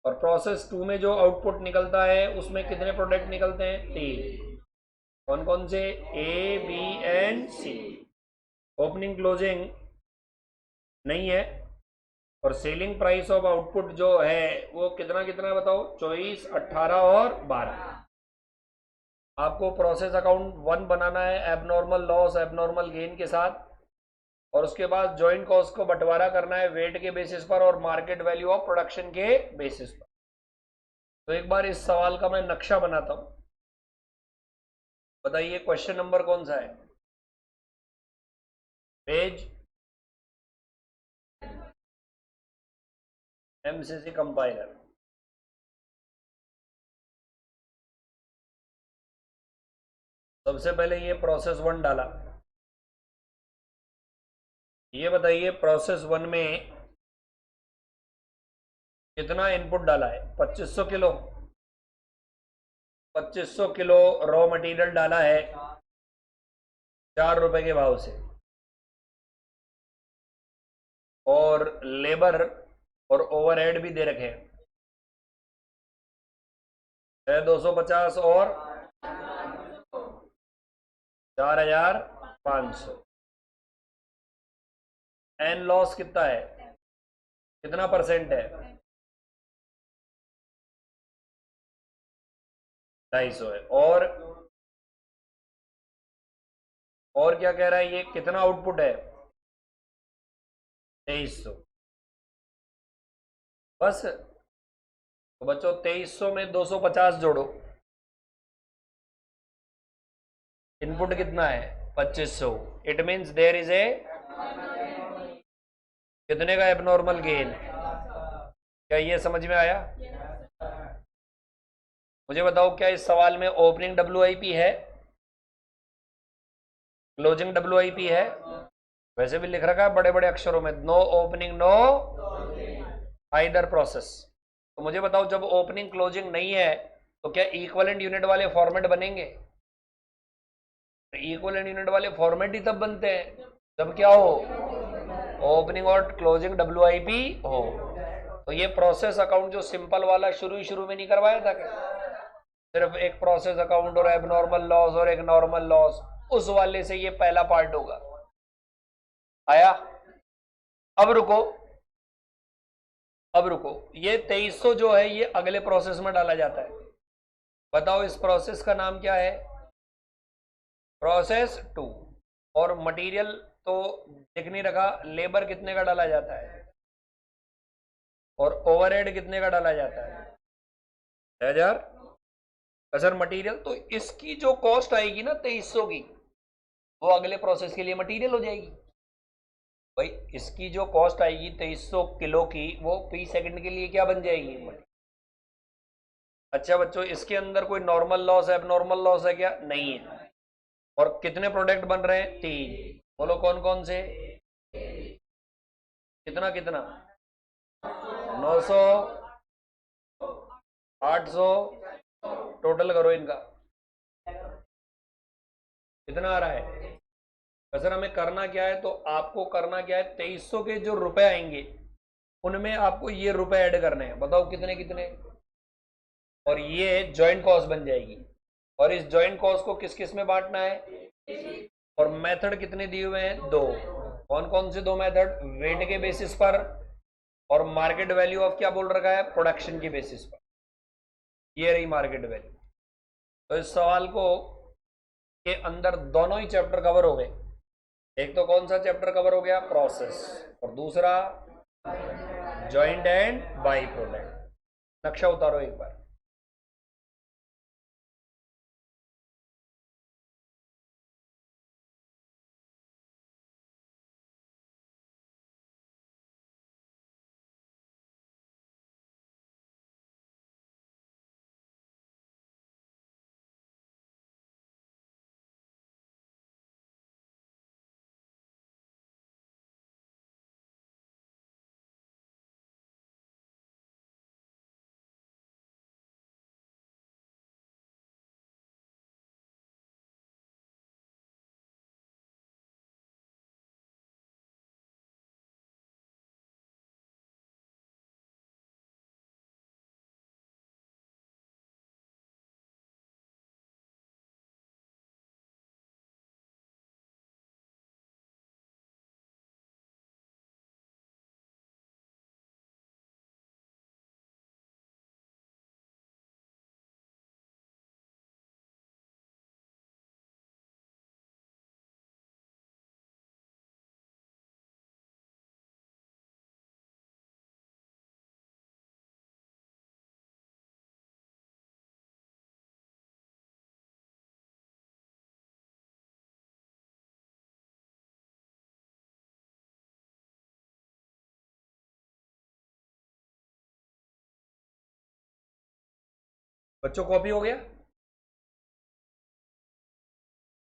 और प्रोसेस 2 में जो आउटपुट निकलता है उसमें कितने प्रोडक्ट निकलते हैं, 3। कौन कौन से, A B and C. Opening closing नहीं है, और सेलिंग प्राइस ऑफ आउटपुट जो है वो कितना कितना बताओ, 24, 18 और 12। आपको प्रोसेस अकाउंट 1 बनाना है एबनॉर्मल लॉस एबनॉर्मल गेन के साथ, और उसके बाद जॉइंट कॉस्ट को बंटवारा करना है वेट के बेसिस पर और मार्केट वैल्यू ऑफ प्रोडक्शन के बेसिस पर। तो एक बार इस सवाल का मैं नक्शा बनाता हूं। बताइए क्वेश्चन नंबर कौन सा है, पेज एमसीसी कंपाइलर। सबसे पहले ये प्रोसेस 1 डाला। ये बताइए प्रोसेस 1 में कितना इनपुट डाला है, 2500 किलो। 2500 किलो रॉ मटेरियल डाला है 4 रुपए के भाव से, और लेबर और ओवरहेड भी दे रखे हैं 250 और 4500। एन लॉस कितना है, कितना परसेंट है, 250 है। और क्या कह रहा है, ये कितना आउटपुट है, 2300। बस। तो बच्चों 2300 में 250 जोड़ो, इनपुट कितना है 2500। It means there is a कितने का एबनॉर्मल गेन। क्या ये समझ में आया? मुझे बताओ क्या इस सवाल में ओपनिंग WIP है, क्लोजिंग WIP है? वैसे भी लिख रखा है बड़े बड़े अक्षरों में, no opening no either process. तो मुझे बताओ जब ओपनिंग क्लोजिंग नहीं है तो क्या इक्विवेलेंट यूनिट वाले फॉर्मेट बनेंगे? तो इक्विवेलेंट यूनिट वाले फॉर्मेट ही तब बनते हैं जब क्या हो, ओपनिंग और क्लोजिंग WIP हो। तो ये प्रोसेस अकाउंट जो सिंपल वाला शुरू में नहीं करवाया था क्या, सिर्फ एक प्रोसेस अकाउंट और एबनॉर्मल लॉस और एक नॉर्मल लॉस, उस वाले से ये पहला पार्ट होगा। आया? अब रुको, ये 2300 जो है ये अगले प्रोसेस में डाला जाता है। बताओ इस प्रोसेस का नाम क्या है, प्रोसेस 2। और मटेरियल तो दिख नहीं रखा, लेबर कितने का डाला जाता है और ओवरहेड कितने का डाला जाता है, 1000। सर मटेरियल तो इसकी जो कॉस्ट आएगी ना 2300 की, वो अगले प्रोसेस के लिए मटेरियल हो जाएगी। भाई इसकी जो कॉस्ट आएगी 2300 किलो की, वो पी सेकंड के लिए क्या बन जाएगी, अच्छा बच्चों इसके अंदर कोई नॉर्मल लॉस एबनॉर्मल लॉस है क्या, नहीं है। और कितने प्रोडक्ट बन रहे हैं, 3। बोलो कौन कौन से, कितना कितना, 900, 800, टोटल करो इनका कितना आ रहा है। सर हमें करना क्या है, तो आपको करना क्या है, 2300 के जो रुपए आएंगे उनमें आपको ये रुपए ऐड करने हैं। बताओ कितने कितने, और ये जॉइंट कॉस्ट बन जाएगी। और इस जॉइंट कॉस्ट को किस किस में बांटना है, और मेथड कितने दिए हुए हैं, 2। कौन कौन से 2 मेथड, वेट के बेसिस पर और मार्केट वैल्यू ऑफ क्या बोल रखा है, प्रोडक्शन की बेसिस पर। ये रही मार्केट वैल्यू। तो इस सवाल को के अंदर दोनों ही चैप्टर कवर हो गए। एक तो कौन सा चैप्टर कवर हो गया, प्रोसेस, और दूसरा जॉइंट एंड बाई प्रोडक्ट। नक्शा उतारो एक बार। बच्चों कॉपी हो गया।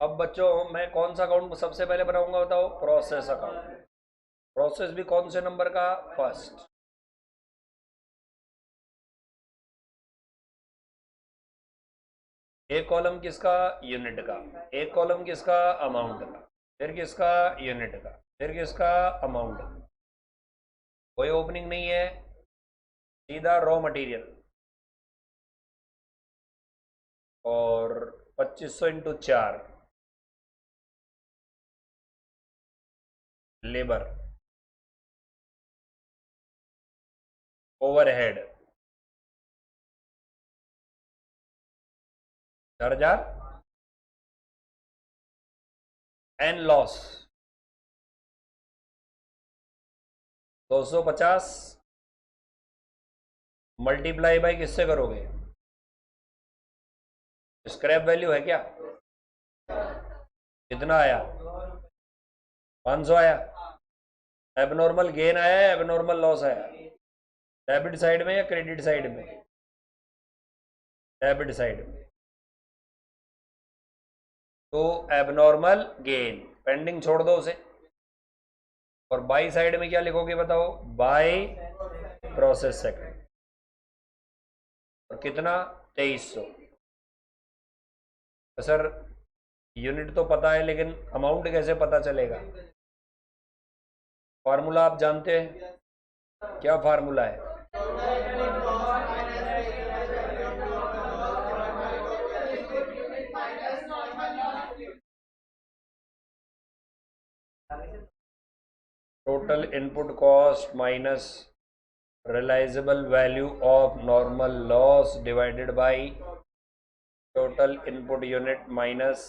अब बच्चों मैं कौन सा अकाउंट सबसे पहले बनाऊंगा बताओ, प्रोसेस अकाउंट। प्रोसेस भी कौन से नंबर का, फर्स्ट। एक कॉलम किसका, यूनिट का। एक कॉलम किसका, अमाउंट का। फिर किसका, यूनिट का। फिर किसका, अमाउंट का। कोई ओपनिंग नहीं है, सीधा रॉ मटेरियल। और 2500 into 4 labour, overhead 4000, an loss 250, multiply by किससे करोगे, स्क्रैप वैल्यू है क्या, कितना आया, 500 आया। एबनॉर्मल गेन आया है, एबनॉर्मल लॉस आया, डेबिट साइड में या क्रेडिट साइड में, डेबिट साइड में। तो एबनॉर्मल गेन पेंडिंग छोड़ दो उसे। और बाई साइड में क्या लिखोगे बताओ, बाई प्रोसेस सेकंड। और कितना, 2300। तो सर यूनिट तो पता है लेकिन अमाउंट कैसे पता चलेगा। फार्मूला आप जानते हैं, क्या फार्मूला है, total input cost minus realisable value of normal loss divided by total input unit minus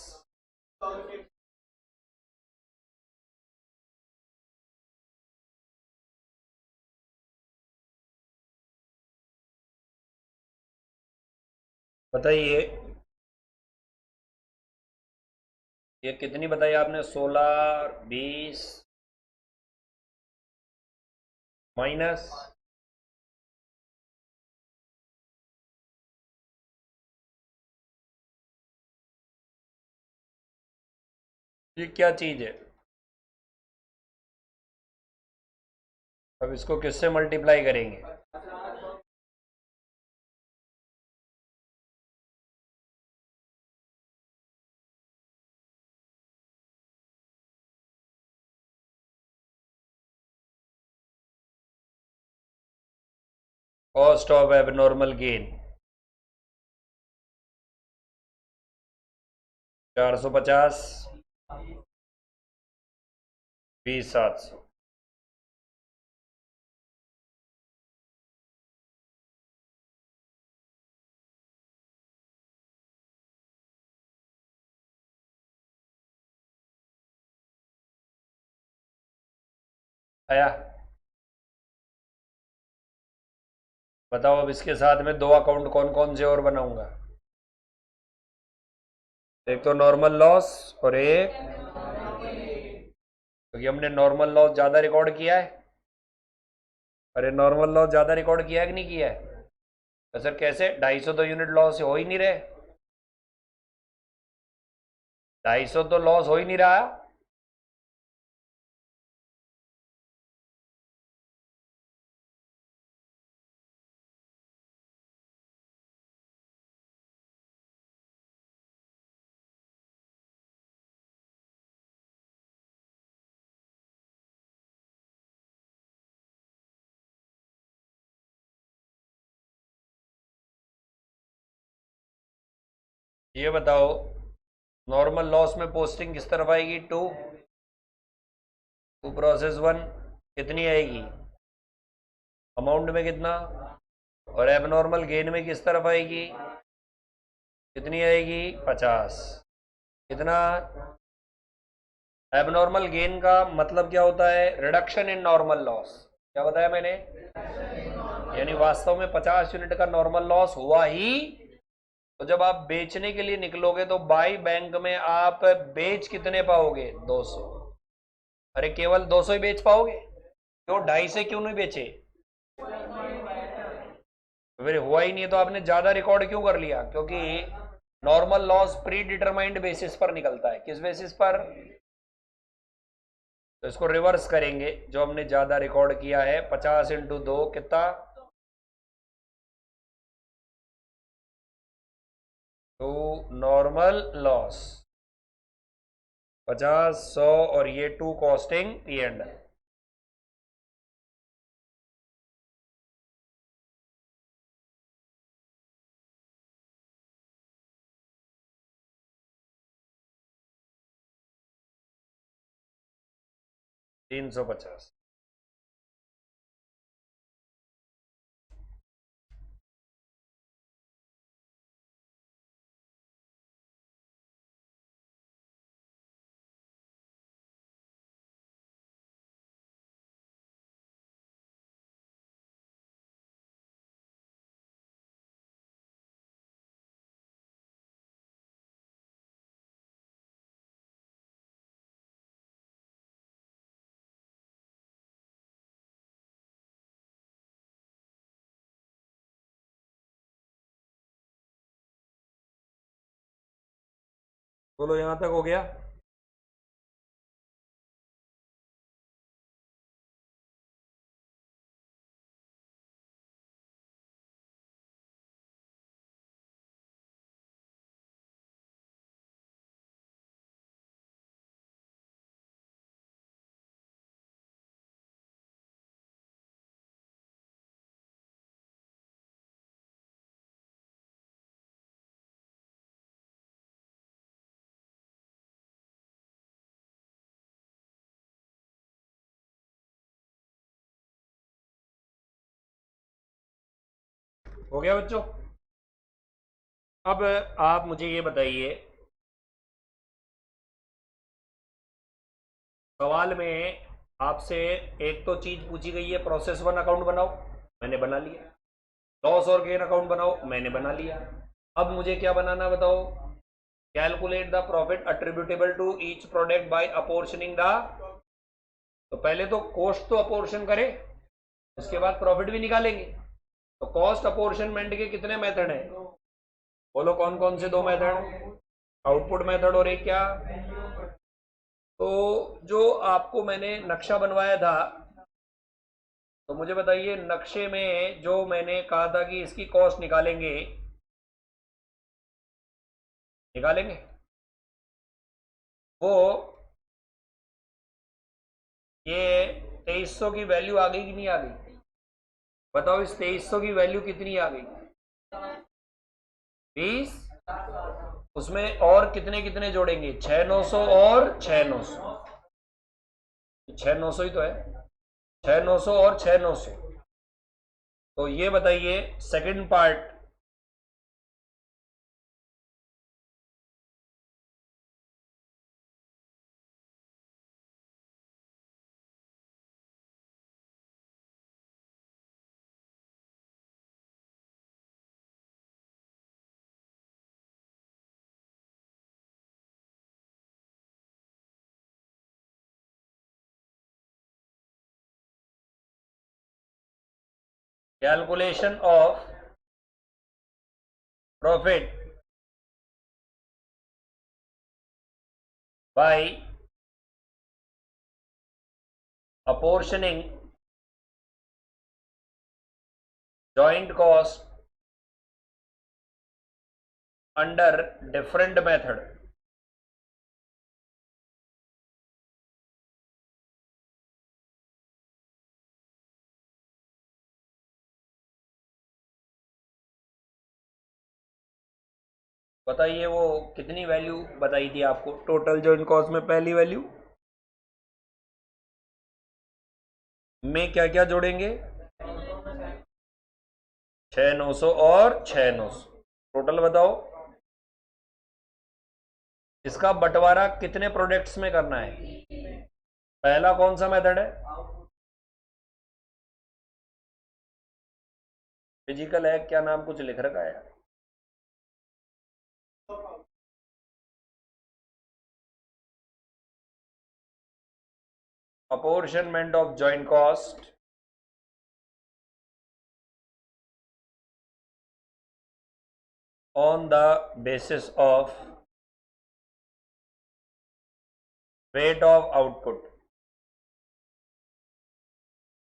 बताइए ये कितनी बताई आपने, 16, 20 माइनस ये क्या चीज है। अब इसको किससे मल्टीप्लाई करेंगे, कॉस्ट ऑफ एबनॉर्मल गेन 450, 20 700। आया? बताओ अब इसके साथ में दो अकाउंट कौन कौन से और बनाऊंगा? एक तो नॉर्मल लॉस और एक, क्योंकि हमने नॉर्मल लॉस ज्यादा रिकॉर्ड किया है। अरे नॉर्मल लॉस ज्यादा रिकॉर्ड किया है कि नहीं किया है? तो सर कैसे? 250 तो यूनिट लॉस हो ही नहीं रहे। 250 तो लॉस हो ही नहीं रहा। ये बताओ, नॉर्मल लॉस में पोस्टिंग किस तरफ आएगी? टू टू प्रोसेस वन कितनी आएगी? अमाउंट में कितना? और एबनॉर्मल गेन में किस तरफ आएगी? कितनी आएगी? 50। कितना? एबनॉर्मल गेन का मतलब क्या होता है? Reduction in normal loss. क्या बताया मैंने? यानी वास्तव में 50 यूनिट का नॉर्मल लॉस हुआ ही। तो जब आप बेचने के लिए निकलोगे तो बाई बैंक में आप बेच कितने पाओगे? 200। अरे केवल 200 ही बेच पाओगे? क्यों 250 से क्यों नहीं बेचे? फिर हुआ ही नहीं है तो आपने ज्यादा रिकॉर्ड क्यों कर लिया? क्योंकि normal loss pre determined basis पर निकलता है। किस बेसिस पर? तो इसको रिवर्स करेंगे। जो हमने ज्यादा रिकॉर्ड किया है 50 इंटू 2 कितना? तो नॉर्मल लॉस 50, 100 और ये 2 कॉस्टिंग पी एंड। 350। बोलो यहां तक हो गया? हो गया बच्चों? अब आप मुझे ये बताइए, सवाल में आपसे एक तो चीज पूछी गई है, प्रोसेस वन अकाउंट बनाओ, मैंने बना लिया। लॉस और गेन अकाउंट बनाओ, मैंने बना लिया। अब मुझे क्या बनाना बताओ? Calculate the profit attributable to each product by apportioning the. तो पहले तो कॉस्ट तो अपोर्शन करें, उसके बाद प्रॉफिट भी निकालेंगे। तो कॉस्ट अपोर्शनमेंट के कितने मेथड हैं? बोलो कौन कौन से दो मेथड? आउटपुट मेथड और एक क्या? तो जो आपको मैंने नक्शा बनवाया था, तो मुझे बताइए नक्शे में जो मैंने कहा था कि इसकी कॉस्ट निकालेंगे, निकालेंगे वो, ये 2300 की वैल्यू आ गई कि नहीं आ गई? बताओ इस 2300 की वैल्यू कितनी आ गई? 20। उसमें और कितने कितने जोड़ेंगे? 6900 और 6900। 6900 ही तो है। 6900 और 6900। तो ये बताइए second part. Calculation of profit by apportioning joint cost under different method. बताइए वो कितनी वैल्यू बताई थी आपको टोटल जॉइंट कॉस्ट में? पहली वैल्यू में क्या क्या जोड़ेंगे? 6,900 और 6,900 टोटल बताओ। इसका बंटवारा कितने प्रोडक्ट्स में करना है? पहला कौन सा मेथड है? फिजिकल है क्या नाम कुछ लिख रखा है? apportionment of joint cost on the basis of rate of output।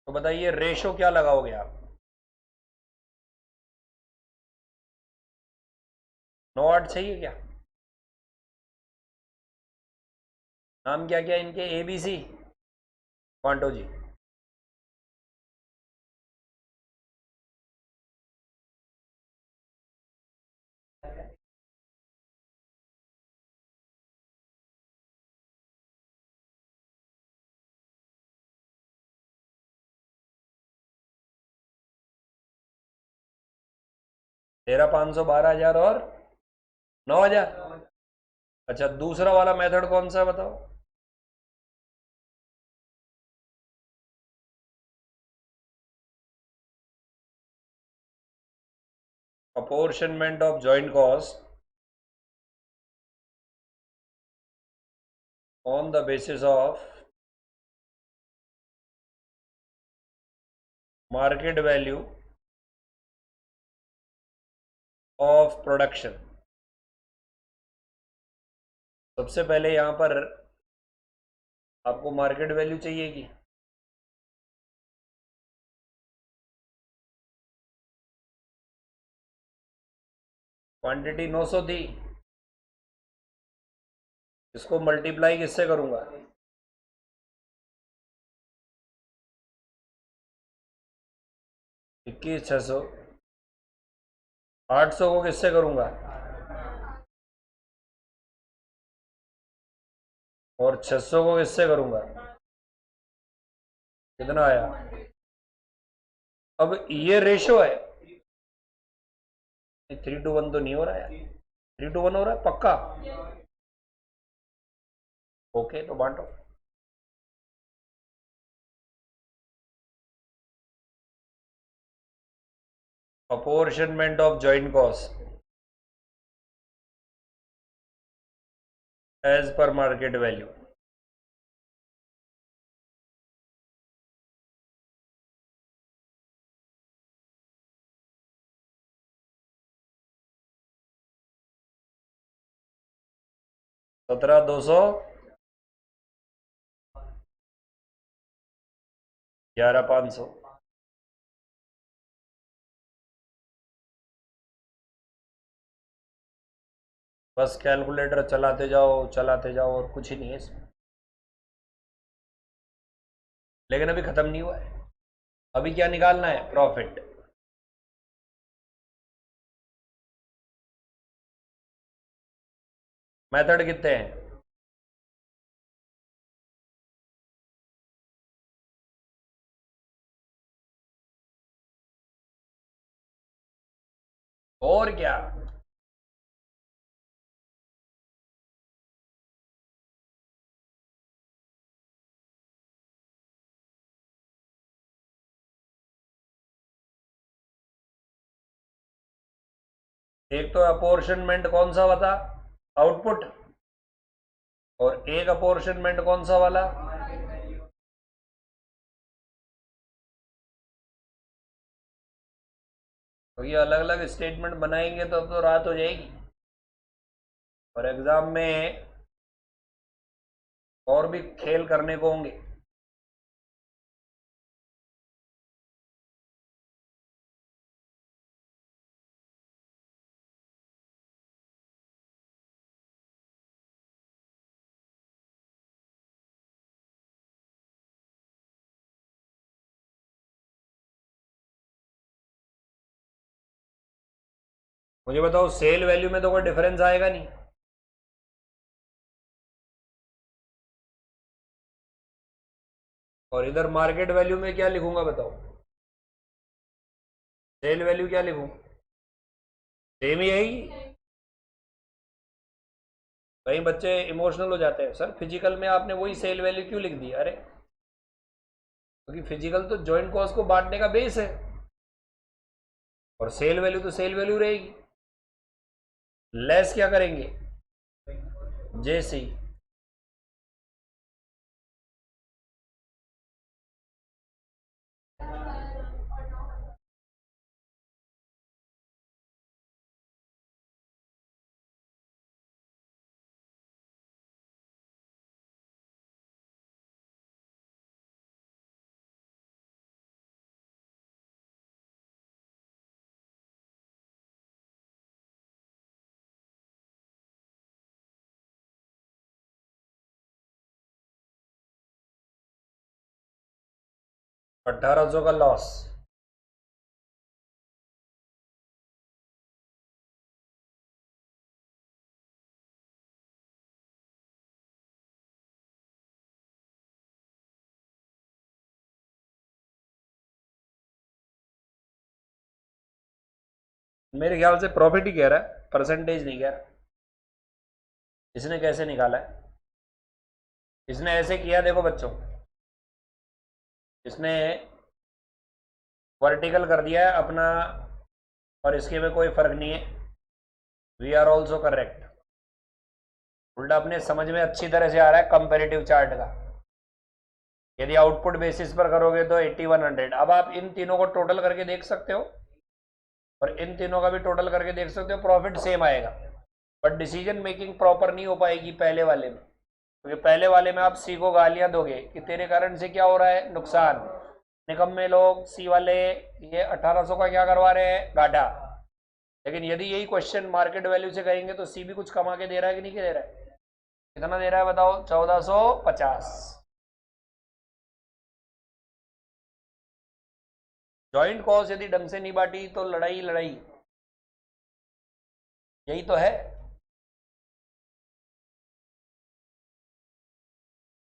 तो बताइए रेशो क्या लगाओगे आप? 9-8 चाहिए क्या? नाम क्या क्या इनके? ABC क्वांटो जी। तेरह 500 12,000 और 9,000। अच्छा दूसरा वाला मेथड कौन सा है बताओ? apportionment of joint cost on the basis of market value of production। सबसे पहले यहां पर आपको मार्केट वैल्यू चाहिएगी। क्वांटिटी 900 थी, इसको मल्टीप्लाई किससे करूंगा? 21,600। 800 को किससे करूंगा? और 600 को किससे करूंगा? कितना आया? अब ये रेशो है, 3:1 तो नहीं हो रहा है। 3:1 हो रहा है पक्का? ओके तो बांटो। apportionment of joint cost as per market value। सत्रह 200 11,500। बस कैलकुलेटर चलाते जाओ और कुछ ही नहीं है इसमें। लेकिन अभी खत्म नहीं हुआ है। अभी क्या निकालना है? प्रॉफिट। मेथड कितने हैं? और क्या? एक तो अपॉर्शनमेंट कौन सा बता? आउटपुट। और एक अपॉर्शनमेंट कौन सा वाला? तो ये अलग अलग स्टेटमेंट बनाएंगे तो रात हो जाएगी, और एग्जाम में और भी खेल करने को होंगे। मुझे बताओ, सेल वैल्यू में तो कोई डिफरेंस आएगा नहीं। और इधर मार्केट वैल्यू में क्या लिखूंगा बताओ? सेल वैल्यू क्या लिखूं? सेम ही आएगी। कई बच्चे इमोशनल हो जाते हैं, सर फिजिकल में आपने वही सेल वैल्यू क्यों लिख दी? अरे क्योंकि फिजिकल तो जॉइंट कॉस्ट को बांटने का बेस है, और सेल वैल्यू तो सेल वैल्यू रहेगी। लेस क्या करेंगे? जैसे 1800 का लॉस। मेरे ख्याल से प्रॉफिट ही कह रहा है, परसेंटेज नहीं कह रहा। इसने कैसे निकाला है? इसने ऐसे किया, देखो बच्चों, इसने वर्टिकल कर दिया है अपना, और इसके में कोई फर्क नहीं है। We are also correct. उल्टा अपने समझ में अच्छी तरह से आ रहा है कंपेरेटिव चार्ट का। यदि आउटपुट बेसिस पर करोगे तो 8100। अब आप इन तीनों को टोटल करके देख सकते हो, और इन तीनों का भी टोटल करके देख सकते हो, प्रॉफिट सेम आएगा। बट डिसीजन मेकिंग प्रॉपर नहीं हो पाएगी पहले वाले में, क्योंकि पहले वाले में आप सी को गालियां दोगे कि तेरे कारण से क्या हो रहा है, नुकसान। निकम्मे लोग सी वाले ये 1800 का क्या करवा रहे हैं, घाटा। लेकिन यदि यही क्वेश्चन मार्केट वैल्यू से करेंगे तो सी भी कुछ कमा के दे रहा है कि नहीं दे रहा है? कितना दे रहा है बताओ? 1450। जॉइंट कॉस्ट यदि ढंग से नहीं बांटी तो लड़ाई लड़ाई, यही तो है।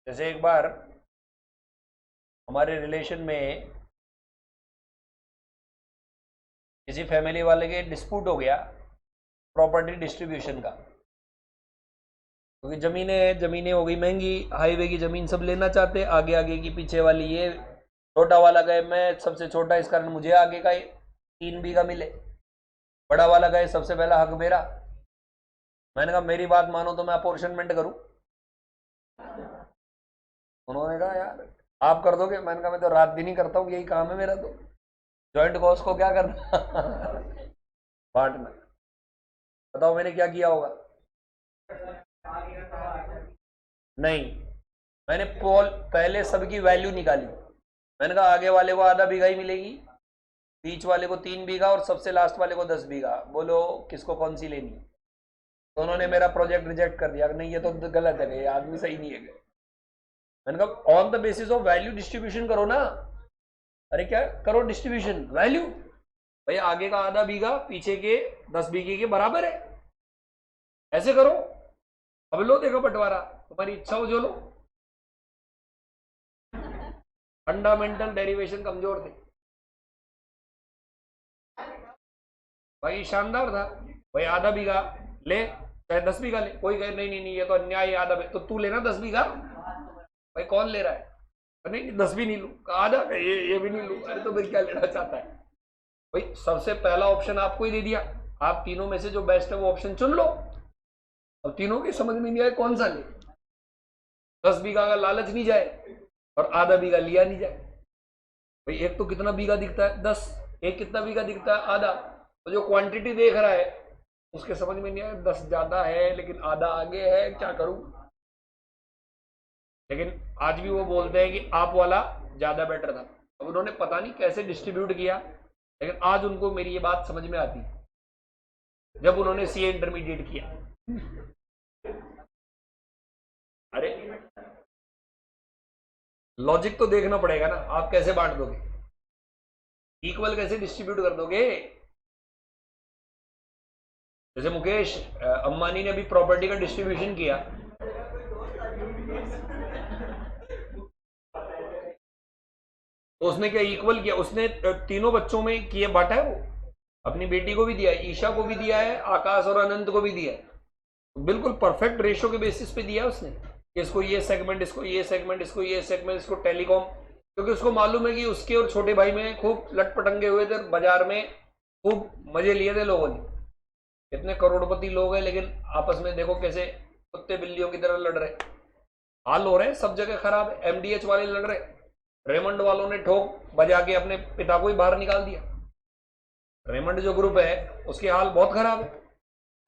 जैसे एक बार हमारे रिलेशन में किसी फैमिली वाले के डिस्प्यूट हो गया प्रॉपर्टी डिस्ट्रीब्यूशन का, क्योंकि जमीनें जमीनें हो गई महंगी, हाईवे की जमीन सब लेना चाहते, आगे आगे की पीछे वाली ये, छोटा वाला गए मैं सबसे छोटा, इस कारण मुझे आगे का 3 बीघा मिले, बड़ा वाला गए सबसे पहला हक मेरा। मैंने कहा मेरी बात मानो तो मैं अपोर्शनमेंट करूं। उन्होंने कहा यार आप कर दोगे? मैंने कहा मैं तो रात दिन ही करता हूँ, यही काम है मेरा तो, जॉइंट कॉस्ट को क्या करना बांटना। बताओ मैंने क्या किया होगा? नहीं, मैंने पोल पहले सबकी वैल्यू निकाली। मैंने कहा आगे वाले को आधा बीघा ही मिलेगी, बीच वाले को 3 बीघा, और सबसे लास्ट वाले को 10 बीघा। बोलो किसको कौन सी लेनी? तो उन्होंने मेरा प्रोजेक्ट रिजेक्ट कर दिया, नहीं ये तो गलत है, ये आदमी सही नहीं है। मैंने कहा on the basis of value distribution करो ना। अरे क्या करो डिस्ट्रीब्यूशन? वैल्यू भाई, आगे का आधा बीघा पीछे के 10 बीघे के बराबर है, ऐसे करो। अब लो देखो बंटवारा, तुम्हारी इच्छा हो जो लो। फंडामेंटल डेरिवेशन कमजोर थे भाई, शानदार था भाई। आधा बीघा ले चाहे 10 बीघा ले, कोई कहे नहीं नहीं नहीं ये तो अन्याय है, आधा तो तू लेना 10 बीघा। भाई कौन ले रहा है? नहीं 10 भी नहीं लू, आधा ये भी नहीं लू। अरे तो फिर क्या लेना चाहता है भाई? सबसे पहला ऑप्शन आपको ही दे दिया, आप तीनों में से जो बेस्ट है वो ऑप्शन चुन लो। अब तीनों की समझ में नहीं आए कौन सा ले। 10 बीघा का लालच नहीं जाए और आधा बीघा लिया नहीं जाए। भाई एक तो कितना बीघा दिखता है? 10। एक कितना बीघा दिखता है? आधा। तो जो क्वांटिटी देख रहा है उसके समझ में नहीं आया 10 ज्यादा है लेकिन आधा आगे है, क्या करूं। लेकिन आज भी वो बोलते हैं कि आप वाला ज्यादा बेटर था। अब उन्होंने पता नहीं कैसे डिस्ट्रीब्यूट किया, लेकिन आज उनको मेरी ये बात समझ में आती जब उन्होंने सीए इंटरमीडिएट किया। अरे लॉजिक तो देखना पड़ेगा ना, आप कैसे बांट दोगे, इक्वल कैसे डिस्ट्रीब्यूट कर दोगे। जैसे मुकेश अंबानी ने अभी प्रॉपर्टी का डिस्ट्रीब्यूशन किया, तो उसने क्या इक्वल किया, उसने तीनों बच्चों में किए बांटा है, वो अपनी बेटी को भी दिया है, ईशा को भी दिया है, आकाश और अनंत को भी दिया है, तो बिल्कुल परफेक्ट रेशियो के बेसिस पे दिया है उसने, इसको ये सेगमेंट, इसको ये सेगमेंट, इसको ये सेगमेंट, इसको टेलीकॉम, क्योंकि उसको मालूम है कि उसके और छोटे भाई में खूब लटपटंगे हुए थे बाजार में, खूब मजे लिए थे लोगों ने, इतने करोड़पति लोग हैं लेकिन आपस में देखो कैसे कुत्ते बिल्लियों की तरह लड़ रहे, हाल हो रहे हैं, सब जगह खराब है। एमडीएच वाले लड़ रहे, रेमंड वालों ने ठोक बजा के अपने पिता को ही बाहर निकाल दिया। रेमंड जो ग्रुप है उसके हाल बहुत खराब है।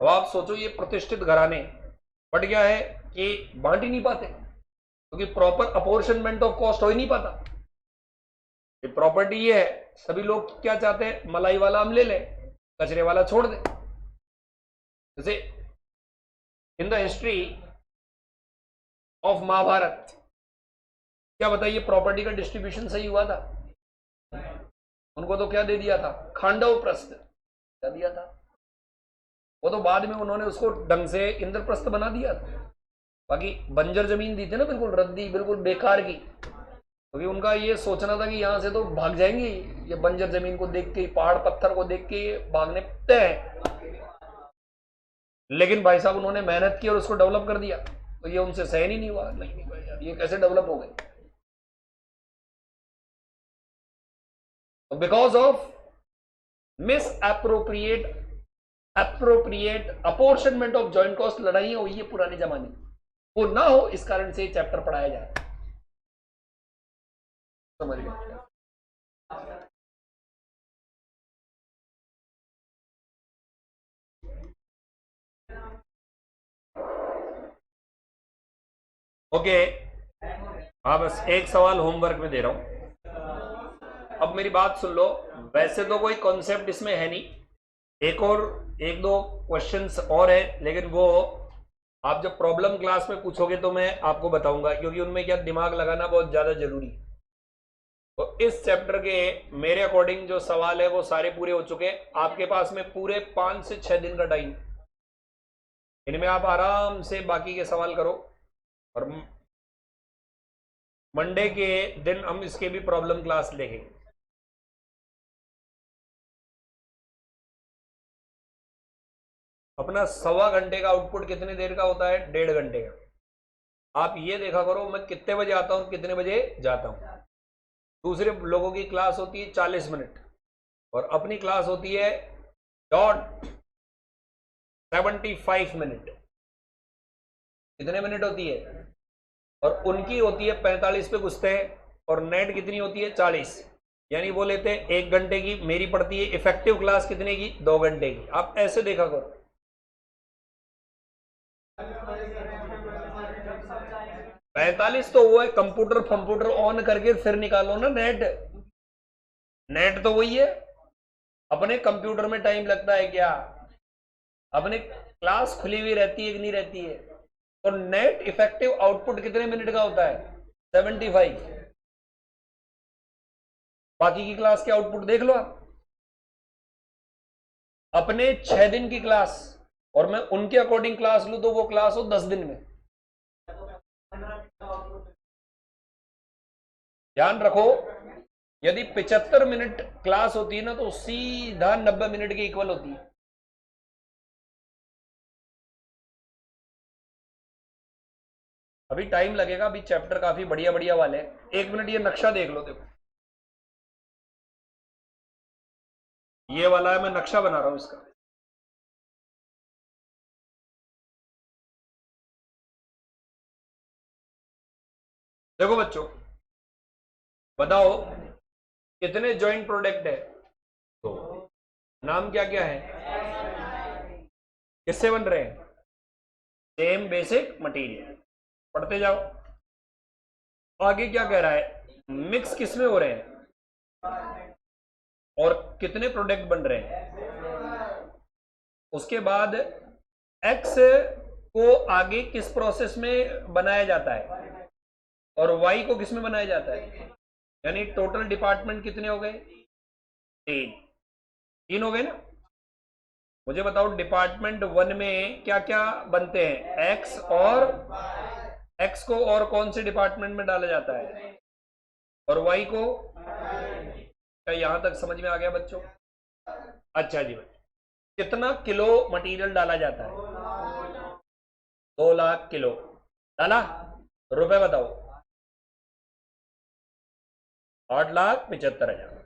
अब आप सोचो ये प्रतिष्ठित घराने, बट क्या है कि बांट ही नहीं पाते, क्योंकि प्रॉपर अपोर्शनमेंट ऑफ कॉस्ट हो ही नहीं पाता। ये प्रॉपर्टी ये है, सभी लोग क्या चाहते हैं, मलाई वाला हम ले लें, कचरे वाला छोड़ दें। जैसे in the history of Mahabharata, क्या बताइए प्रॉपर्टी का डिस्ट्रीब्यूशन सही हुआ था? उनको तो क्या दे दिया था, खांडव प्रस्थ क्या दिया था, वो तो बाद में उन्होंने उसको ढंग से इंद्रप्रस्थ बना दिया था। बाकी बंजर जमीन दी थी ना, बिल्कुल रद्दी, बिल्कुल बेकार की, क्योंकि उनका ये सोचना था कि यहां से तो भाग जाएंगे, ये बंजर जमीन को देख के, पहाड़ पत्थर को देख के भागने तय है। लेकिन भाई साहब उन्होंने मेहनत की और उसको डेवलप कर दिया, तो ये उनसे सहन ही नहीं हुआ, नहीं भाई यार ये कैसे डेवलप हो गए। Because of miss appropriate apportionment of joint cost लड़ाइयां हुई है पुराने जमाने में, वो ना हो इस कारण से चैप्टर पढ़ाया जाए। समझ गए? ओके, हाँ बस एक सवाल होमवर्क में दे रहा हूं, अब मेरी बात सुन लो। वैसे तो कोई कॉन्सेप्ट इसमें है नहीं, एक और एक दो क्वेश्चंस और है, लेकिन वो आप जब प्रॉब्लम क्लास में पूछोगे तो मैं आपको बताऊंगा, क्योंकि उनमें क्या दिमाग लगाना बहुत ज्यादा जरूरी है। तो इस चैप्टर के मेरे अकॉर्डिंग जो सवाल है वो सारे पूरे हो चुके हैं, आपके पास में पूरे 5 से 6 दिन का टाइम, इनमें आप आराम से बाकी के सवाल करो, और मंडे के दिन हम इसके भी प्रॉब्लम क्लास लेंगे। अपना 1.25 घंटे का आउटपुट कितने देर का होता है, 1.5 घंटे का। आप ये देखा करो मैं कितने बजे आता हूं कितने बजे जाता हूं। दूसरे लोगों की क्लास होती है 40 मिनट और अपनी क्लास होती है डॉट 75 मिनट। कितने मिनट होती है? और उनकी होती है 45 पे घुसते हैं, और नेट कितनी होती है 40, यानी वो लेते हैं 1 घंटे की, मेरी पड़ती है इफेक्टिव क्लास कितने की, 2 घंटे की। आप ऐसे देखा करो। 45 तो वो है कंप्यूटर फंप्यूटर ऑन करके फिर निकालो ना नेट, नेट तो वही है। अपने कंप्यूटर में टाइम लगता है क्या, अपने क्लास खुली हुई रहती है कि नहीं रहती है, तो नेट इफेक्टिव आउटपुट कितने मिनट का होता है, 75। बाकी की क्लास के आउटपुट देख लो आप, अपने 6 दिन की क्लास और मैं उनके अकॉर्डिंग क्लास लू तो वो क्लास हो 10 दिन में। ध्यान रखो, यदि 75 मिनट क्लास होती है ना तो सीधा 90 मिनट के इक्वल होती है। अभी टाइम लगेगा, अभी चैप्टर काफी बढ़िया बढ़िया वाले हैं। 1 मिनट ये नक्शा देख लो, देखो ये वाला है, मैं नक्शा बना रहा हूं इसका। देखो बच्चों बताओ कितने ज्वाइंट प्रोडक्ट है, तो नाम क्या क्या है? किससे बन रहे हैं? Same basic material. पढ़ते जाओ। आगे क्या कह रहा है? मिक्स किस में हो रहे हैं और कितने प्रोडक्ट बन रहे हैं। उसके बाद एक्स को आगे किस प्रोसेस में बनाया जाता है और वाई को किस में बनाया जाता है। यानी टोटल डिपार्टमेंट कितने हो गए? तीन हो गए ना। मुझे बताओ डिपार्टमेंट 1 में क्या क्या बनते हैं? एक्स और एक्स को और कौन से डिपार्टमेंट में डाला जाता है और वाई को? क्या यहां तक समझ में आ गया बच्चों? अच्छा जी बच्चों, कितना किलो मटेरियल डाला जाता है? 2 लाख किलो डाला। रुपए बताओ? 8,75,000।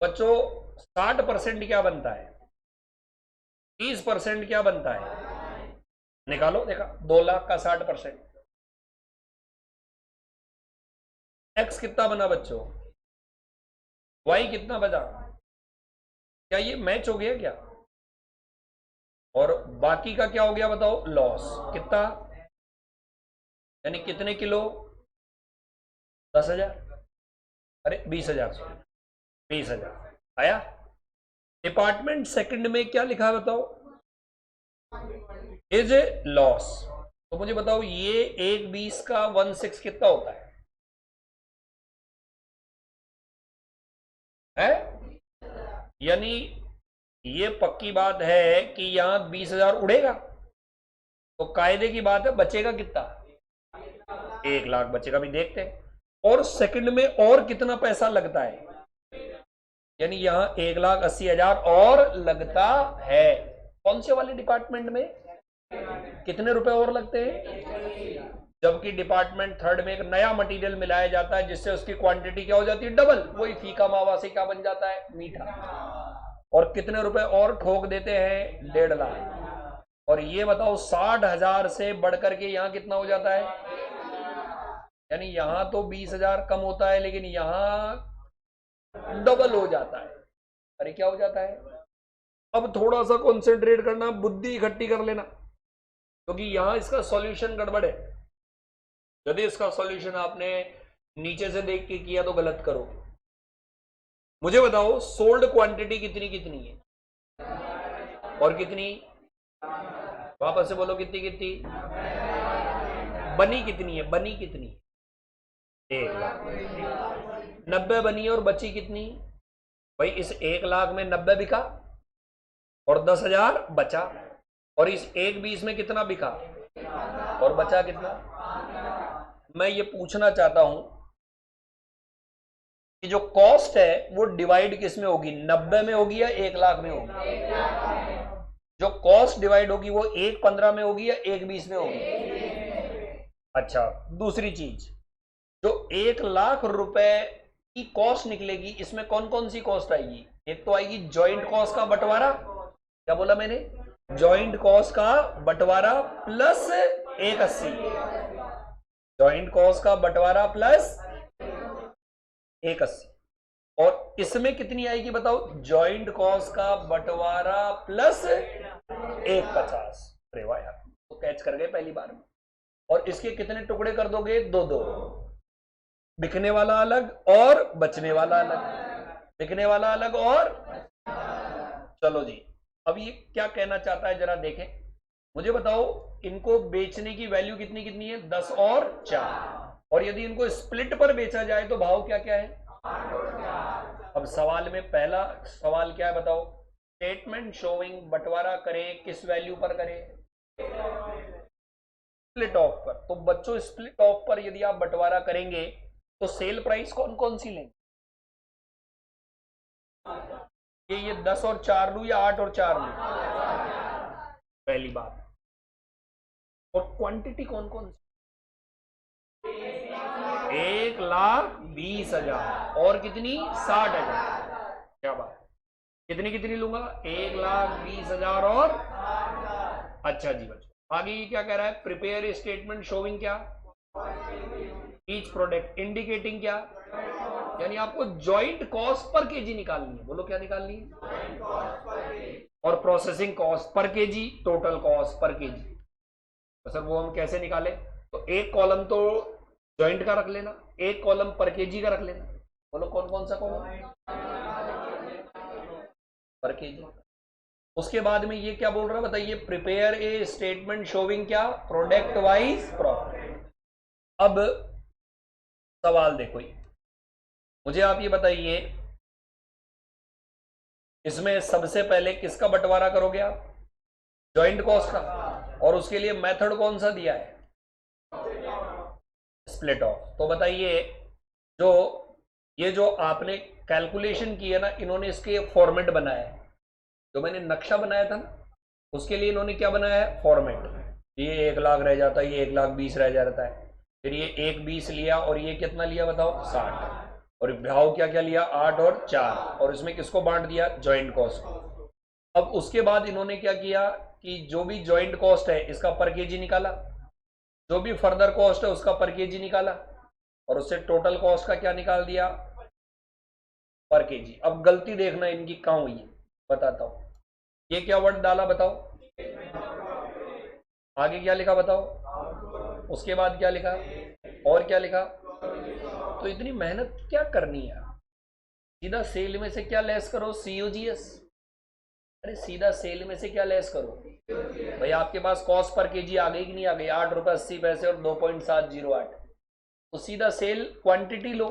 बच्चों 60% क्या बनता है? 30% क्या बनता है? निकालो। देखा 2 लाख का 60%। एक्स कितना बना बच्चों? वाई कितना बचा? क्या ये मैच हो गया क्या? और बाकी का क्या हो गया बताओ? लॉस कितना? यानी कितने किलो? 10,000। अरे 20,000 सॉरी, 20,000 आया। डिपार्टमेंट सेकंड में क्या लिखा है बताओ? Is a loss. तो मुझे बताओ ये 1/20 का 1/6 कितना होता है? यानी ये पक्की बात है कि यहां 20,000 उड़ेगा। तो कायदे की बात है बचेगा कितना? 1 लाख बचेगा। भी देखते हैं। और सेकंड में और कितना पैसा लगता है? यानी यहां 1,80,000 और लगता है। कौन से वाले डिपार्टमेंट में? कितने रुपए और लगते हैं? जबकि डिपार्टमेंट थर्ड में एक नया मटेरियल मिलाया जाता है जिससे उसकी क्वांटिटी क्या हो जाती है? डबल। वही फीका मावा से क्या बन जाता है? मीठा। और कितने रुपए और ठोक देते हैं? 1.5 लाख। और ये बताओ 60,000 से बढ़कर के यहां कितना हो जाता है? यानी यहां तो 20,000 कम होता है लेकिन यहां डबल हो जाता है। अरे क्या हो जाता है? अब थोड़ा सा कंसंट्रेट करना, बुद्धि इकट्ठी कर लेना, क्योंकि यहां इसका सॉल्यूशन गड़बड़ है। यदि इसका सॉल्यूशन आपने नीचे से देख के किया तो गलत करो। मुझे बताओ सोल्ड क्वांटिटी कितनी कितनी है और कितनी? वापस से बोलो कितनी कितनी? बनी कितनी है? बनी कितनी? 1 लाख। 90 बनी और बची कितनी? भाई इस 1 लाख में 90 बिका और 10,000 बचा। और इस 1/20 में कितना बिका और बचा कितना? मैं ये पूछना चाहता हूं कि जो कॉस्ट है वो डिवाइड किस में होगी? 90 में होगी या 1 लाख में होगी? जो कॉस्ट डिवाइड होगी वो 1/15 में होगी या 1/20 में होगी? अच्छा, दूसरी चीज, जो 1 लाख रुपए की कॉस्ट निकलेगी इसमें कौन कौन सी कॉस्ट आएगी? एक तो आएगी जॉइंट कॉस्ट का बंटवारा। क्या बोला मैंने? जॉइंट कॉस्ट का बंटवारा प्लस 180। जॉइंट कॉस्ट का बंटवारा प्लस 180। और इसमें कितनी आएगी बताओ? जॉइंट कॉस्ट का बंटवारा प्लस 150। अरे वाह यार, तो कैच कर गए पहली बार में। और इसके कितने टुकड़े कर दोगे? 2-2। बिकने वाला अलग और बचने वाला अलग। बिकने वाला अलग और। चलो जी, अब ये क्या कहना चाहता है जरा देखें। मुझे बताओ इनको बेचने की वैल्यू कितनी कितनी है? 10 और 4। और यदि इनको स्प्लिट पर बेचा जाए तो भाव क्या क्या है? 8 और 4। अब सवाल में पहला सवाल क्या है बताओ? स्टेटमेंट शोइंग बंटवारा करें किस वैल्यू पर करें? स्प्लिट ऑफ पर। तो बच्चों स्प्लिट ऑफ पर यदि आप बंटवारा करेंगे तो सेल प्राइस कौन कौन सी लेंगे? ये 10 और 4 लू या 8 और 4 लू? पहली बात। और क्वांटिटी कौन कौन सी? 1,20,000 और कितनी? 60,000। क्या बात। कितनी कितनी लूंगा? 1,20,000 और। अच्छा जी बच्चों, आगे ये क्या कह रहा है? प्रिपेयर स्टेटमेंट शोइंग क्या? ईच प्रोडक्ट इंडिकेटिंग क्या? यानी आपको जॉइंट कॉस्ट पर केजी निकालनी है। बोलो क्या निकालनी है? और processing cost per KG, total cost per KG. तो सर वो हम कैसे निकाले? तो एक कॉलम तो जॉइंट का रख लेना, एक कॉलम पर केजी का रख लेना। बोलो कौन कौन सा कॉलम? पर केजी। उसके बाद में ये क्या बोल रहा है बताइए? प्रिपेयर ए स्टेटमेंट शोविंग क्या? Product wise profit. अब सवाल देखो, मुझे आप ये बताइए, इसमें सबसे पहले किसका बंटवारा करोगे आप? जॉइंट कॉस्ट का। और उसके लिए मेथड कौन सा दिया है? Split of. तो बताइए, जो ये जो आपने कैलकुलेशन की है ना, इन्होंने इसके फॉर्मेट बनाया है। जो मैंने नक्शा बनाया था ना, उसके लिए इन्होंने क्या बनाया है? फॉर्मेट। ये 1 लाख रह जाता है, ये 1,20,000 रह जाता है, फिर ये 1,20,000 लिया और ये कितना लिया बताओ? 60। और भाव क्या क्या लिया? 8 और 4। और इसमें किसको बांट दिया? जॉइंट कॉस्ट को। अब उसके बाद इन्होंने क्या किया कि जो भी जॉइंट कॉस्ट है इसका पर केजी निकाला, जो भी फर्दर कॉस्ट है उसका पर केजी निकाला, और उससे टोटल कॉस्ट का क्या निकाल दिया? पर केजी। अब गलती देखना इनकी कहां हुई है, बताता हूं। ये क्या वर्ड डाला बताओ? आगे क्या लिखा बताओ? उसके बाद क्या लिखा? और क्या लिखा? तो इतनी मेहनत क्या करनी है? सीधा सेल में से क्या लेस करो? सीओजीएस। अरे सीधा सेल में से क्या लेस करो भाई? आपके पास कॉस्ट पर केजी आ गई कि नहीं आ गई? 8 रुपये 80 पैसे और 2.708। तो सीधा सेल क्वांटिटी लो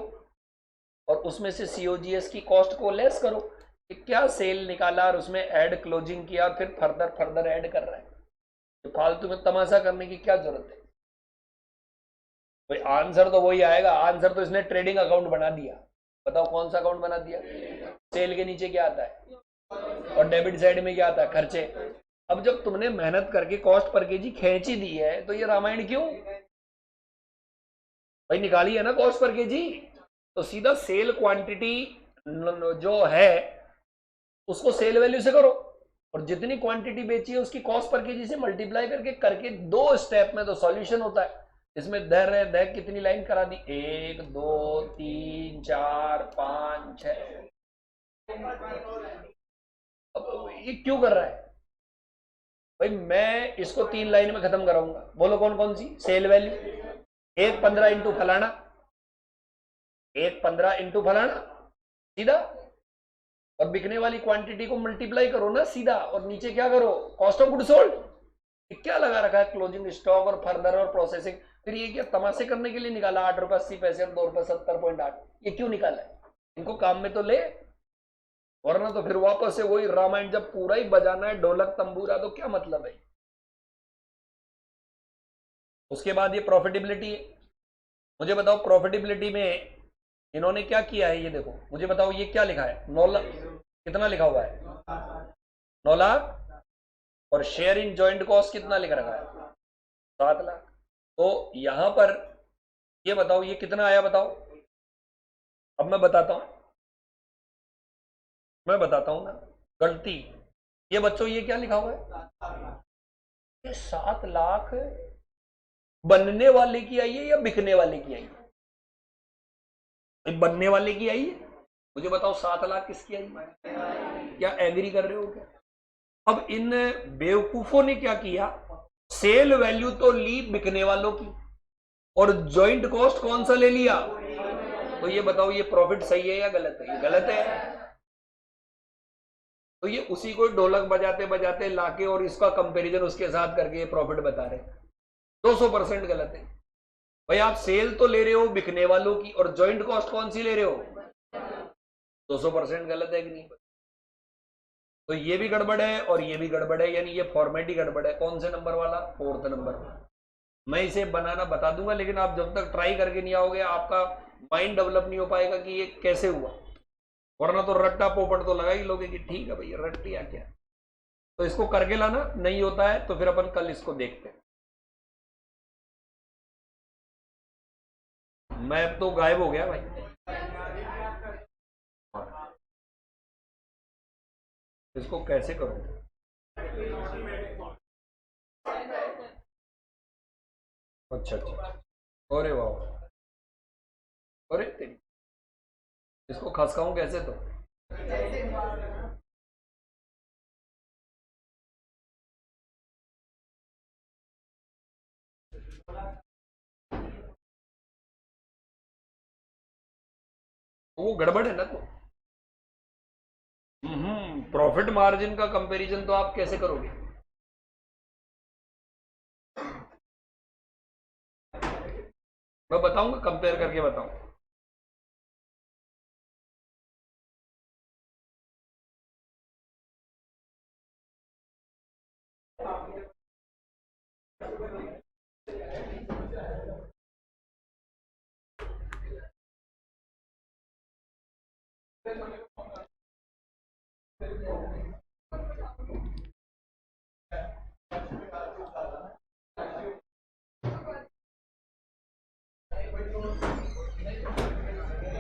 और उसमें से सीओजीएस की कॉस्ट को लेस करो कि क्या सेल निकाला और उसमें ऐड क्लोजिंग किया और फिर फर्दर ऐड कर रहा है। तो फालतू में तमाशा करने की क्या जरूरत है भाई? आंसर तो वही आएगा। आंसर तो इसने ट्रेडिंग अकाउंट बना दिया। बताओ कौन सा अकाउंट बना दिया? सेल के नीचे क्या आता है और डेबिट साइड में क्या आता है? खर्चे। अब जब तुमने मेहनत करके कॉस्ट पर केजी खींची दी है तो ये रामायण क्यों भाई? निकाली है ना कॉस्ट पर केजी, तो सीधा सेल क्वांटिटी जो है उसको सेल वैल्यू से करो और जितनी क्वांटिटी बेची है उसकी कॉस्ट पर केजी से मल्टीप्लाई करके 2 स्टेप में तो सॉल्यूशन होता है। इसमें दर कितनी लाइन करा दी? 1 2 3 4 5 6। अब ये क्यों कर रहा है भाई? मैं इसको 3 लाइन में खत्म कराऊंगा। बोलो कौन कौन सी? सेल वैल्यू 1,15 इंटू फलाना, 1,15 इंटू फलाना सीधा, और बिकने वाली क्वांटिटी को मल्टीप्लाई करो ना सीधा, और नीचे क्या करो? Cost of good sold. क्या लगा रखा है? क्लोजिंग स्टॉक और फर्दर और प्रोसेसिंग। फिर ये क्या तमाशे करने के लिए निकाला? 8 रुपये 80 पैसे और 2 रुपये 70.8। ये क्यों निकाला है? इनको काम में तो ले, वरना तो फिर वापस से वही रामायण जब पूरा ही बजाना है ढोलक तंबूरा तो क्या मतलब है? उसके बाद ये प्रॉफिटेबिलिटी है। मुझे बताओ प्रॉफिटेबिलिटी में इन्होंने क्या किया है? ये देखो, मुझे बताओ ये क्या लिखा है? 9 लाख। कितना लिखा हुआ है? 9 लाख। और शेयर इन जॉइंट कॉस्ट कितना लिख रखा है? 7 लाख। तो यहां पर ये बताओ ये कितना आया बताओ? अब मैं बताता हूं ना गलती। ये बच्चों ये क्या लिखा हुआ है? ये 7 लाख बनने वाले की आई है या बिकने वाले की आई है? बनने वाले की आई है। मुझे बताओ 7 लाख किसकी आई है? क्या एग्री कर रहे हो क्या? अब इन बेवकूफों ने क्या किया? सेल वैल्यू तो ली बिकने वालों की और जॉइंट कॉस्ट कौन सा ले लिया? तो ये बताओ ये प्रॉफिट सही है या गलत है? ये गलत है। तो ये उसी को ढोलक बजाते बजाते लाके और इसका कंपैरिजन उसके साथ करके ये प्रॉफिट बता रहे। 200% गलत है भाई। आप सेल तो ले रहे हो बिकने वालों की और जॉइंट कॉस्ट कौन सी ले रहे हो? 200% गलत है कि नहीं? तो ये भी गड़बड़ है और ये भी गड़बड़ है, यानी ये फॉर्मेट ही गड़बड़ है। कौन से नंबर वाला? 4th नंबर वाला। मैं इसे बनाना बता दूंगा, लेकिन आप जब तक ट्राई करके नहीं आओगे आपका माइंड डेवलप नहीं हो पाएगा कि ये कैसे हुआ। वरना तो रट्टा पोपट तो लगा ही लोगे कि ठीक है भैया रट लिया क्या। तो इसको करके लाना, नहीं होता है तो फिर अपन कल इसको देखते हैं। मैं अब तो गायब हो गया भाई। इसको कैसे करूं? अच्छा अच्छा। अरे वाह, अरे तेरी, इसको खसकाऊं कैसे? तो वो गड़बड़ है ना। तो प्रॉफिट मार्जिन का कंपैरिजन तो आप कैसे करोगे? मैं बताऊंगा, कंपेयर करके बताऊं।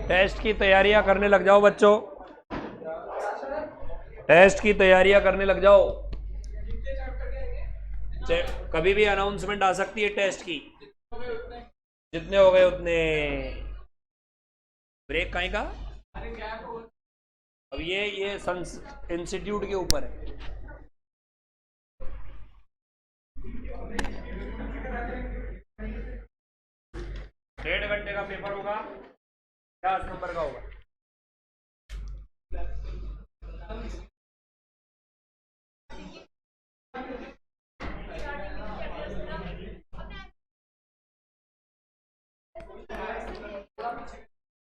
टेस्ट की तैयारियां करने लग जाओ बच्चों, टेस्ट की तैयारियां करने लग जाओ। कभी भी अनाउंसमेंट आ सकती है टेस्ट की। जितने हो गए उतने। ब्रेक कहीं का? अब ये इंस्टीट्यूट के ऊपर है। 1.5 घंटे का पेपर होगा, 50 नंबर का होगा।